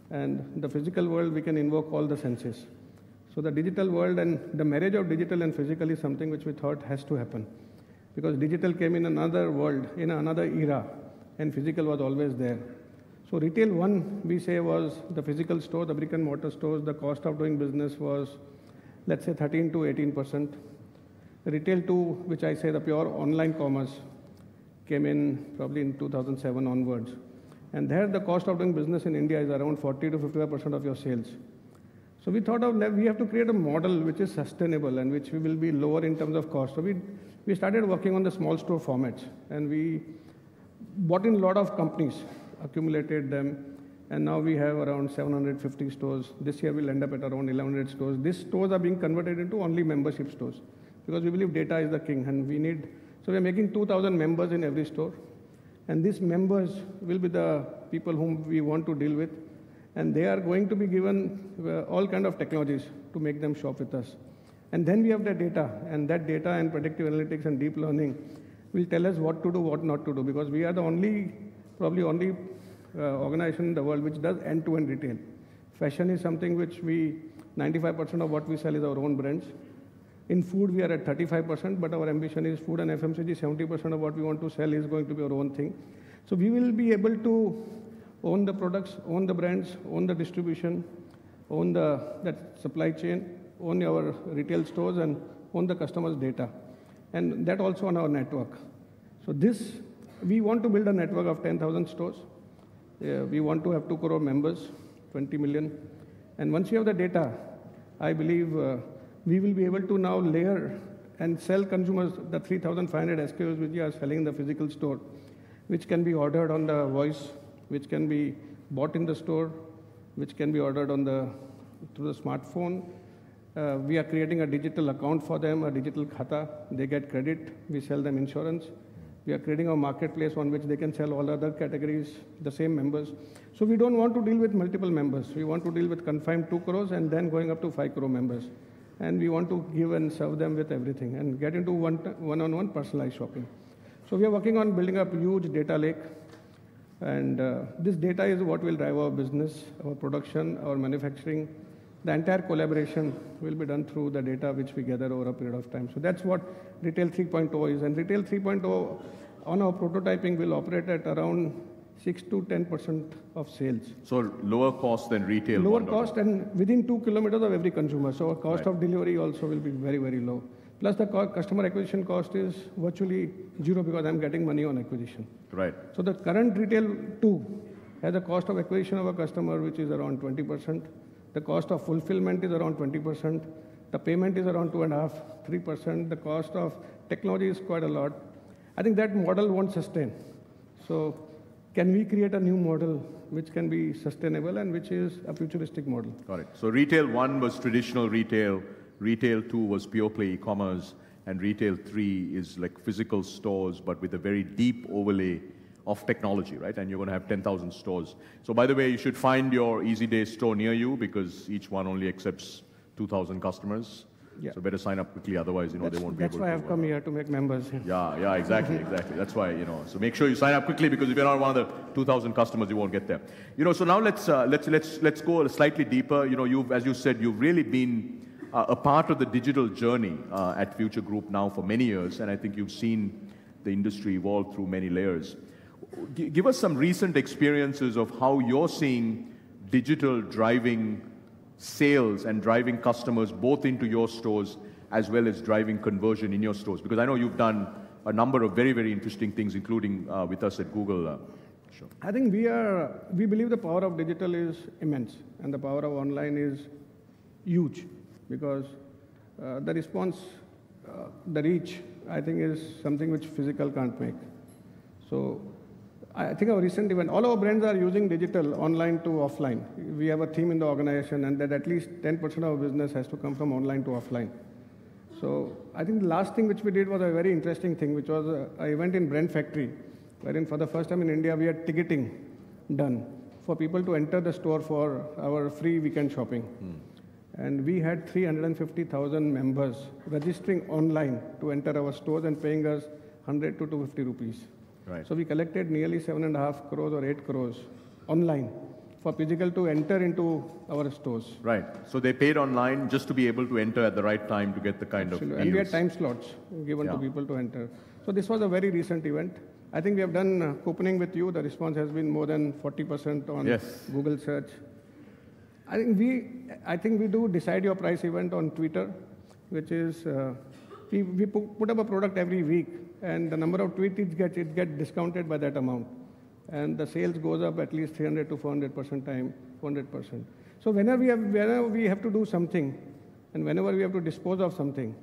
And the physical world, we can invoke all the senses. So the digital world and the marriage of digital and physical is something which we thought has to happen. Because digital came in another world, in another era, and physical was always there. So retail 1, we say, was the physical store, the brick and mortar stores. The cost of doing business was, let's say, 13 to 18%. Retail 2, which I say the pure online commerce, came in probably in 2007 onwards. And there the cost of doing business in India is around 40 to 55% of your sales. So we thought we have to create a model which is sustainable and which will be lower in terms of cost. So we started working on the small store formats, and we bought in a lot of companies, accumulated them, and now we have around 750 stores. This year we'll end up at around 1,100 stores. These stores are being converted into only membership stores because we believe data is the king, and we need. So we're making 2,000 members in every store, and these members will be the people whom we want to deal with, and they are going to be given all kind of technologies to make them shop with us. And then we have the data, and that data and predictive analytics and deep learning will tell us what to do, what not to do, because we are the probably only organization in the world which does end-to-end retail. Fashion is something which 95% of what we sell is our own brands. In food, we are at 35%, but our ambition is food and FMCG, 70% of what we want to sell is going to be our own thing. So we will be able to own the products, own the brands, own the distribution, own that supply chain, own our retail stores, and own the customer's data. And that also on our network. So we want to build a network of 10,000 stores. We want to have 2 crore members, 20 million. And once you have the data, I believe we will be able to now layer and sell consumers the 3,500 SKUs which we are selling in the physical store, which can be ordered on the voice, which can be bought in the store, which can be ordered through the smartphone. We are creating a digital account for them, a digital khata. They get credit. We sell them insurance. We are creating a marketplace on which they can sell all other categories, the same members. So we don't want to deal with multiple members. We want to deal with confined 2 crores and then going up to 5 crore members. And we want to give and serve them with everything and get into one-on-one personalized shopping. So we are working on building up a huge data lake. And this data is what will drive our business, our production, our manufacturing. The entire collaboration will be done through the data which we gather over a period of time. So that's what Retail 3.0 is. And Retail 3.0 on our prototyping will operate at around 6 to 10% of sales. So lower cost than retail. Lower cost and within 2 kilometers of every consumer. So our cost of delivery also will be very, very low. Plus the customer acquisition cost is virtually zero because I'm getting money on acquisition. Right. So the current Retail 2 has a cost of acquisition of a customer which is around 20%. The cost of fulfillment is around 20%. The payment is around 2.5%, 3%. The cost of technology is quite a lot. I think that model won't sustain. So can we create a new model which can be sustainable and which is a futuristic model? Got it. So Retail 1 was traditional retail. Retail 2 was pure play e-commerce. And Retail 3 is like physical stores, but with a very deep overlay of technology, right? And you're going to have 10,000 stores. So by the way, you should find your Easy Day store near you because each one only accepts 2,000 customers. Yeah. So better sign up quickly, otherwise, they won't be able to. That's why I've come here to make members. Yeah, exactly. That's why, so make sure you sign up quickly because if you're not one of the 2,000 customers, you won't get there. So now let's go slightly deeper. As you said, you've really been a part of the digital journey at Future Group now for many years, and I think you've seen the industry evolve through many layers. Give us some recent experiences of how you're seeing digital driving sales and driving customers both into your stores as well as driving conversion in your stores. Because I know you've done a number of very, very interesting things, including with us at Google. Sure. I think we believe the power of digital is immense and the power of online is huge because the response, the reach, I think is something which physical can't make. So I think our recent event, all our brands are using digital online to offline. We have a theme in the organization and that at least 10% of our business has to come from online to offline. So I think the last thing which we did was a very interesting thing, which was an event in Brand Factory, wherein for the first time in India, we had ticketing done for people to enter the store for our free weekend shopping. And we had 350,000 members registering online to enter our stores and paying us 100 to 250 rupees. Right. So we collected nearly 7.5 crores or 8 crores online for physical to enter into our stores. Right. So they paid online just to be able to enter at the right time to get the kind of deals. And we had time slots given to people to enter. So this was a very recent event. I think we have done couponing with you. The response has been more than 40% on Google search. I think we do decide your price event on Twitter, which is we put up a product every week, and the number of tweets it gets discounted by that amount, and the sales goes up at least 300 to 400%. So whenever we have to do something, and whenever we have to dispose of something,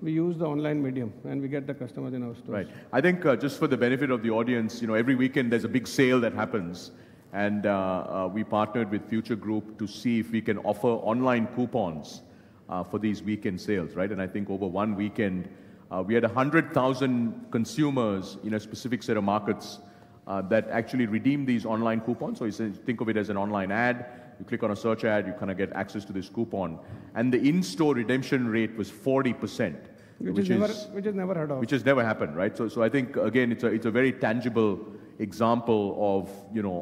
we use the online medium, and we get the customers in our stores. Right. I think just for the benefit of the audience, every weekend there's a big sale that happens. And we partnered with Future Group to see if we can offer online coupons for these weekend sales, right? And I think over one weekend, we had 100,000 consumers in a specific set of markets that actually redeemed these online coupons. So you think of it as an online ad. You click on a search ad, you kind of get access to this coupon. And the in-store redemption rate was 40%. Which is never heard of. Which has never happened, right? So I think, again, it's a very tangible example of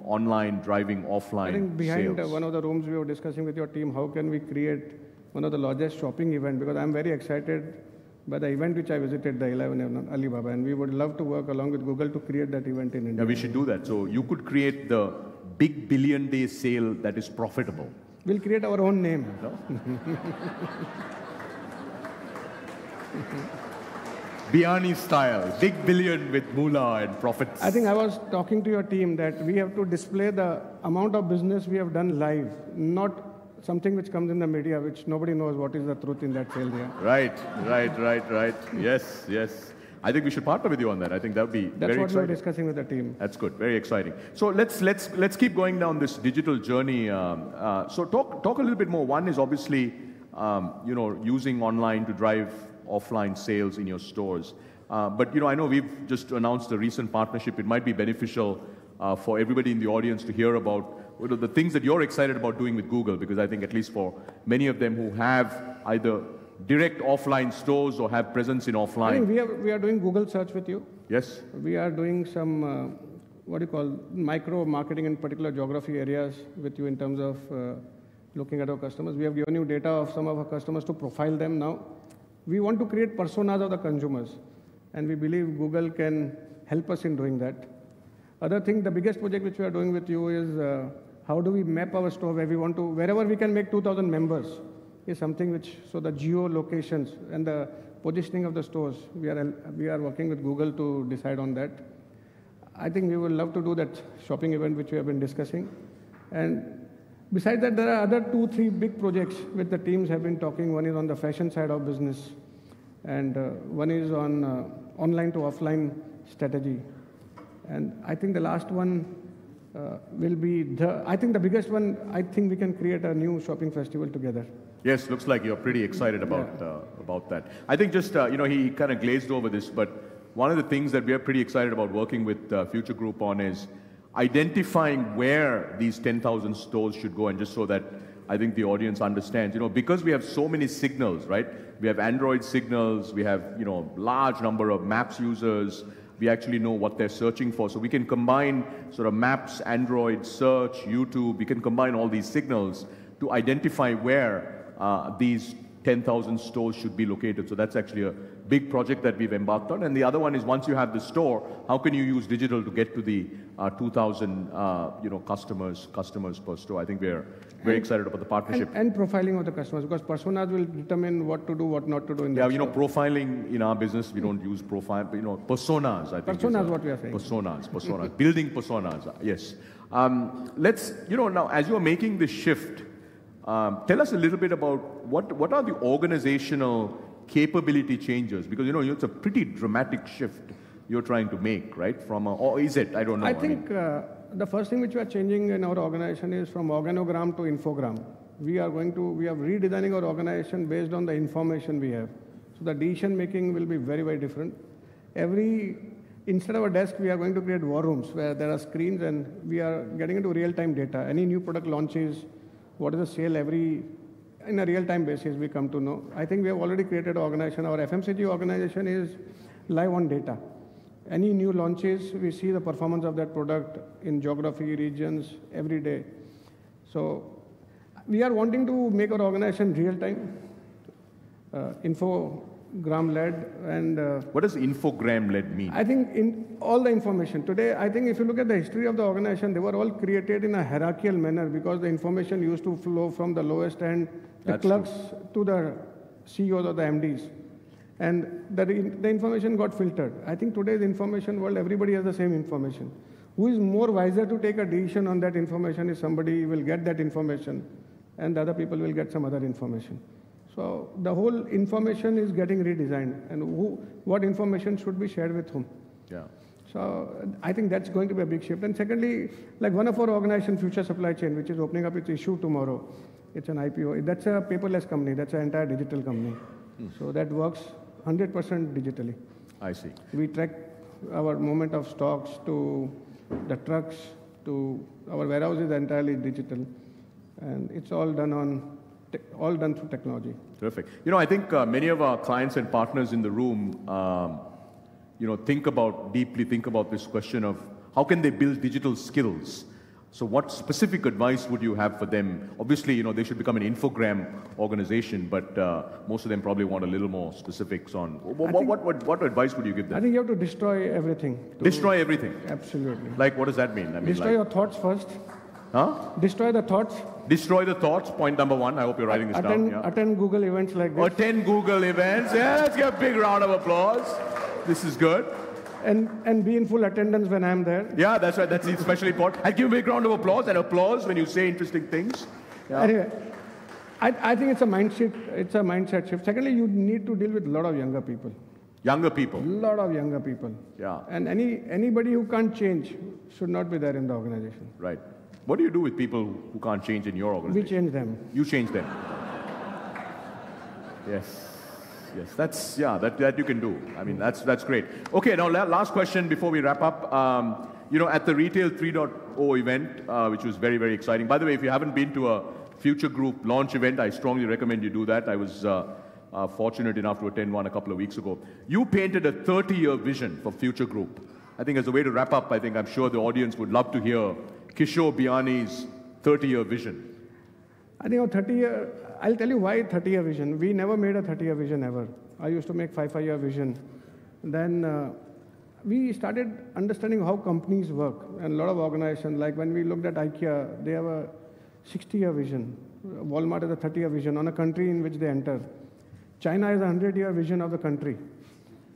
online driving offline I think behind sales. One of the rooms we were discussing with your team, how can we create one of the largest shopping event? Because I'm very excited by the event which I visited, the 11 Alibaba, and we would love to work along with Google to create that event in India. Yeah, we should do that. So you could create the big billion-day sale that is profitable. We'll create our own name. No? Bayani style, big billion with moolah and profits. I think I was talking to your team that we have to display the amount of business we have done live, not something which comes in the media, which nobody knows what is the truth in that sale there. Right. Yes. I think we should partner with you on that. I think that would be very exciting. That's what we're discussing with the team. That's good. Very exciting. So let's keep going down this digital journey. So talk a little bit more. One is obviously using online to drive offline sales in your stores. But I know we've just announced a recent partnership. It might be beneficial for everybody in the audience to hear about the things that you're excited about doing with Google, because I think at least for many of them who have either direct offline stores or have presence in offline. I think we are doing Google search with you. Yes. We are doing some, micro marketing in particular geography areas with you in terms of looking at our customers. We have given you data of some of our customers to profile them now. We want to create personas of the consumers, and we believe Google can help us in doing that. Other thing, the biggest project which we are doing with you is how do we map our store where we want to, wherever we can make 2,000 members is something which, so the geo locations and the positioning of the stores, we are working with Google to decide on that. I think we would love to do that shopping event which we have been discussing. And besides that, there are other 2-3 big projects which the teams have been talking. One is on the fashion side of business, and one is on online to offline strategy. And I think the last one will be I think the biggest one, I think we can create a new shopping festival together. Yes, looks like you're pretty excited about that. I think just, he kind of glazed over this, but one of the things that we are pretty excited about working with Future Group on is identifying where these 10,000 stores should go, and just so that I think the audience understands, because we have so many signals, right? We have Android signals, we have, large number of Maps users, we actually know what they're searching for. So we can combine sort of Maps, Android, search, YouTube, we can combine all these signals to identify where these 10,000 stores should be located. So that's actually a big project that we've embarked on. And the other one is, once you have the store, how can you use digital to get to the 2,000 customers per store? I think we're very excited about the partnership. And profiling of the customers, because personas will determine what to do, what not to do in the store. Profiling in our business, we don't use profile, personas, I think. Personas, what we are saying. Personas, building personas, yes. Let's, now as you're making this shift, tell us a little bit about what are the organizational capability changes, because it's a pretty dramatic shift you're trying to make, right? Or is it? I don't know. I think the first thing which we are changing in our organization is from organogram to infogram. We are redesigning our organization based on the information we have. So the decision making will be very, very different. Instead of a desk, we are going to create war rooms where there are screens, and we are getting into real-time data. Any new product launches, what is the sale in a real-time basis, we come to know. I think we have already created an organization. Our FMCG organization is live on data. Any new launches, we see the performance of that product in geography, regions, every day. So we are wanting to make our organization real-time, infogram-led, and... what does infogram-led mean? I think in all the information. Today, I think if you look at the history of the organization, they were all created in a hierarchical manner because the information used to flow from the lowest end, the clerks to the CEOs or the MDs. And the information got filtered. I think today's information world, everybody has the same information. Who is more wiser to take a decision on that information is somebody will get that information and the other people will get some other information. So the whole information is getting redesigned and what information should be shared with whom. Yeah. So I think that's going to be a big shift. And secondly, like one of our organization, Future Supply Chain, which is opening up its issue tomorrow, it's an IPO. That's a paperless company. That's an entire digital company. So that works 100% digitally. I see. We track our movement of stocks to the trucks to our warehouse is entirely digital, and it's all done through technology. Terrific. You know, I think many of our clients and partners in the room, deeply think about this question of how can they build digital skills. So what specific advice would you have for them? Obviously, they should become an infogram organization, but most of them probably want a little more specifics on what advice would you give them? I think you have to destroy everything. Destroy everything? Absolutely. Like, what does that mean? Destroy your thoughts first. Huh? Destroy the thoughts. Destroy the thoughts, point number one. I hope you're writing this down. Yeah. Attend Google events like this. Attend Google events. Yeah, let's give a big round of applause. This is good. And be in full attendance when I'm there. Yeah, that's right. That's especially important. I'd give a big round of applause and applause when you say interesting things. Yeah. Anyway, I think it's a mindset shift. Secondly, you need to deal with a lot of younger people. Younger people? A lot of younger people. Yeah. And anybody who can't change should not be there in the organization. Right. What do you do with people who can't change in your organization? We change them. You change them. Yes. Yes, that you can do. I mean, that's great. Okay, now last question before we wrap up. At the Retail 3.0 event, which was very, very exciting. By the way, if you haven't been to a Future Group launch event, I strongly recommend you do that. I was fortunate enough to attend one a couple of weeks ago. You painted a 30-year vision for Future Group. I think as a way to wrap up, I'm sure the audience would love to hear Kishore Bayani's 30-year vision. I think 30-year, I'll tell you why 30-year vision. We never made a 30-year vision ever. I used to make 5-year vision. Then we started understanding how companies work. And a lot of organizations, like when we looked at IKEA, they have a 60-year vision. Walmart has a 30-year vision on a country in which they enter. China has a 100-year vision of the country.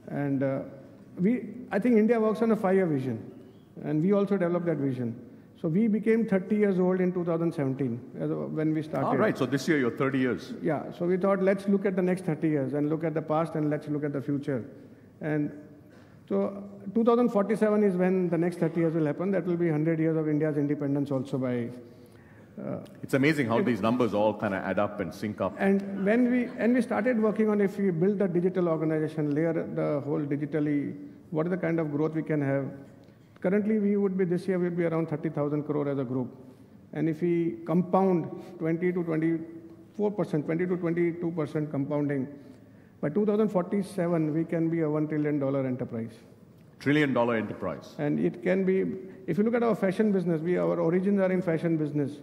And I think India works on a 5-year vision. And we also developed that vision. So we became 30 years old in 2017 when we started. All right, so this year you're 30 years. Yeah, so we thought let's look at the next 30 years and look at the past and let's look at the future. And so 2047 is when the next 30 years will happen. That will be 100 years of India's independence also by... it's amazing how these numbers all kind of add up and sync up. And when we started working on if we build a digital organization, layer the whole digitally, what is the kind of growth we can have. Currently, this year, we'll be around 30,000 crore as a group. And if we compound 20 to 22% compounding, by 2047, we can be a $1 trillion enterprise. $1 trillion enterprise. And it can be, if you look at our fashion business, our origins are in fashion business.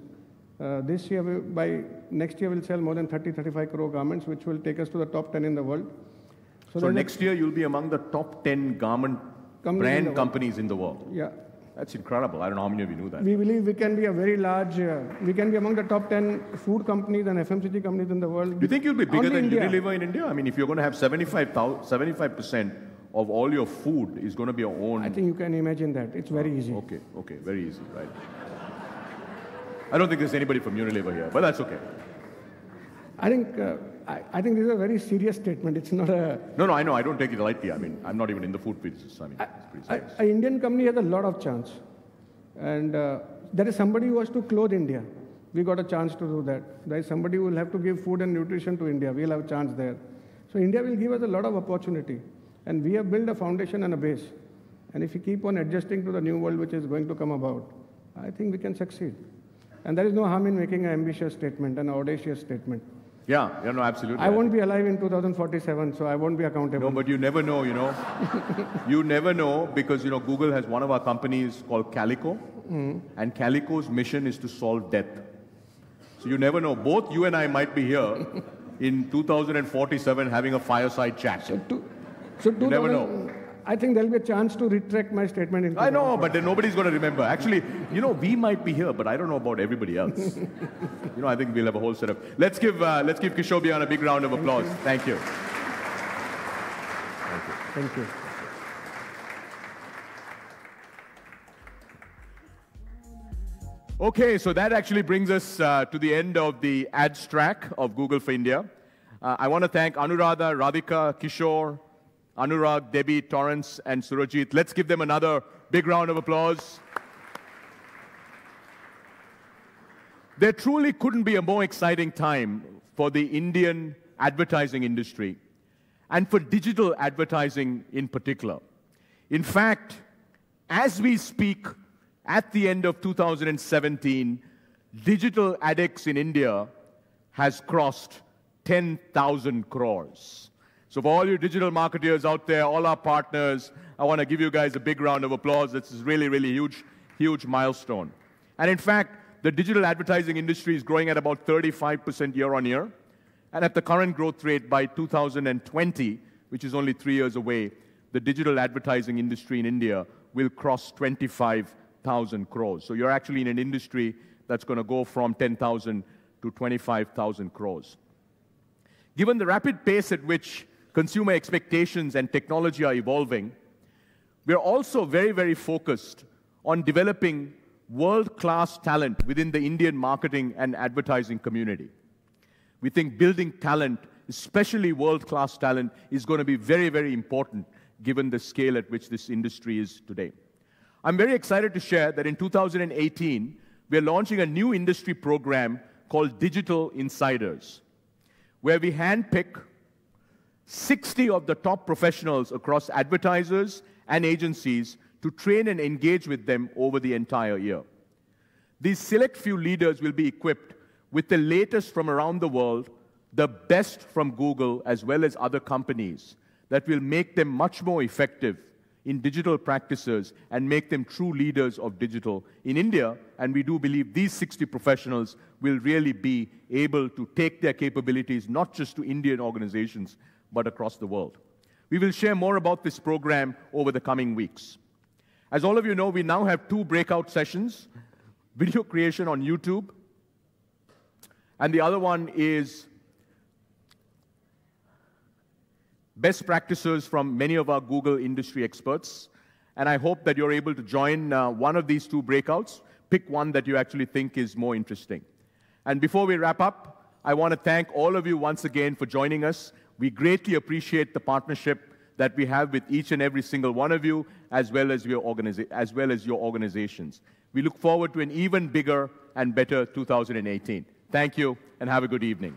This year, by next year, we'll sell more than 35 crore garments, which will take us to the top 10 in the world. So next year, you'll be among the top 10 garment brand companies in the world. Yeah. That's incredible. I don't know how many of you knew that. We believe we can be a very large, we can be among the top 10 food companies and FMCG companies in the world. Do you think you'll be bigger than Unilever in India? I mean, if you're going to have 75% of all your food is going to be your own. I think you can imagine that. It's very easy. Okay, very easy, right. I don't think there's anybody from Unilever here, but that's okay. I think this is a very serious statement. It's not a... No, I know. I don't take it lightly. I mean, I'm not even in the food business. I mean, it's pretty serious. An Indian company has a lot of chance. And there is somebody who has to clothe India. We got a chance to do that. There is somebody who will have to give food and nutrition to India. We'll have a chance there. So India will give us a lot of opportunity. And we have built a foundation and a base. And if we keep on adjusting to the new world which is going to come about, I think we can succeed. And there is no harm in making an ambitious statement, an audacious statement. Yeah, no, absolutely. I won't be alive in 2047, so I won't be accountable. No, but you never know, You never know because, Google has one of our companies called Calico. And Calico's mission is to solve death. So you never know. Both you and I might be here in 2047 having a fireside chat. You never know. I think there'll be a chance to retract my statement. I know, but then nobody's going to remember. Actually, we might be here, but I don't know about everybody else. I think we'll have a whole set of... Let's give Kishore Bayani a big round of applause. Thank you. Thank you. Okay, so that actually brings us to the end of the ads track of Google for India. I want to thank Anuradha, Radhika, Kishore, Anurag, Debbie, Torrance, and Surajit. Let's give them another big round of applause. There truly couldn't be a more exciting time for the Indian advertising industry and for digital advertising in particular. In fact, as we speak, at the end of 2017, digital ADEX in India has crossed 10,000 crores. So for all you digital marketeers out there, all our partners, I want to give you guys a big round of applause. This is really, really huge milestone. And in fact, the digital advertising industry is growing at about 35% year on year. And at the current growth rate by 2020, which is only 3 years away, the digital advertising industry in India will cross 25,000 crores. So you're actually in an industry that's going to go from 10,000 to 25,000 crores. Given the rapid pace at which consumer expectations and technology are evolving, we're also very, very focused on developing world-class talent within the Indian marketing and advertising community. We think building talent, especially world-class talent, is going to be very, very important given the scale at which this industry is today. I'm very excited to share that in 2018, we're launching a new industry program called Digital Insiders, where we handpick 60 of the top professionals across advertisers and agencies to train and engage with them over the entire year. These select few leaders will be equipped with the latest from around the world, the best from Google as well as other companies that will make them much more effective in digital practices and make them true leaders of digital in India. And we do believe these 60 professionals will really be able to take their capabilities not just to Indian organizations, but across the world. We will share more about this program over the coming weeks. As all of you know, we now have 2 breakout sessions, video creation on YouTube, and the other one is best practices from many of our Google industry experts. And I hope that you're able to join one of these 2 breakouts. Pick one that you actually think is more interesting. And before we wrap up, I want to thank all of you once again for joining us. We greatly appreciate the partnership that we have with each and every single one of you, as well as your organizations. We look forward to an even bigger and better 2018. Thank you, and have a good evening.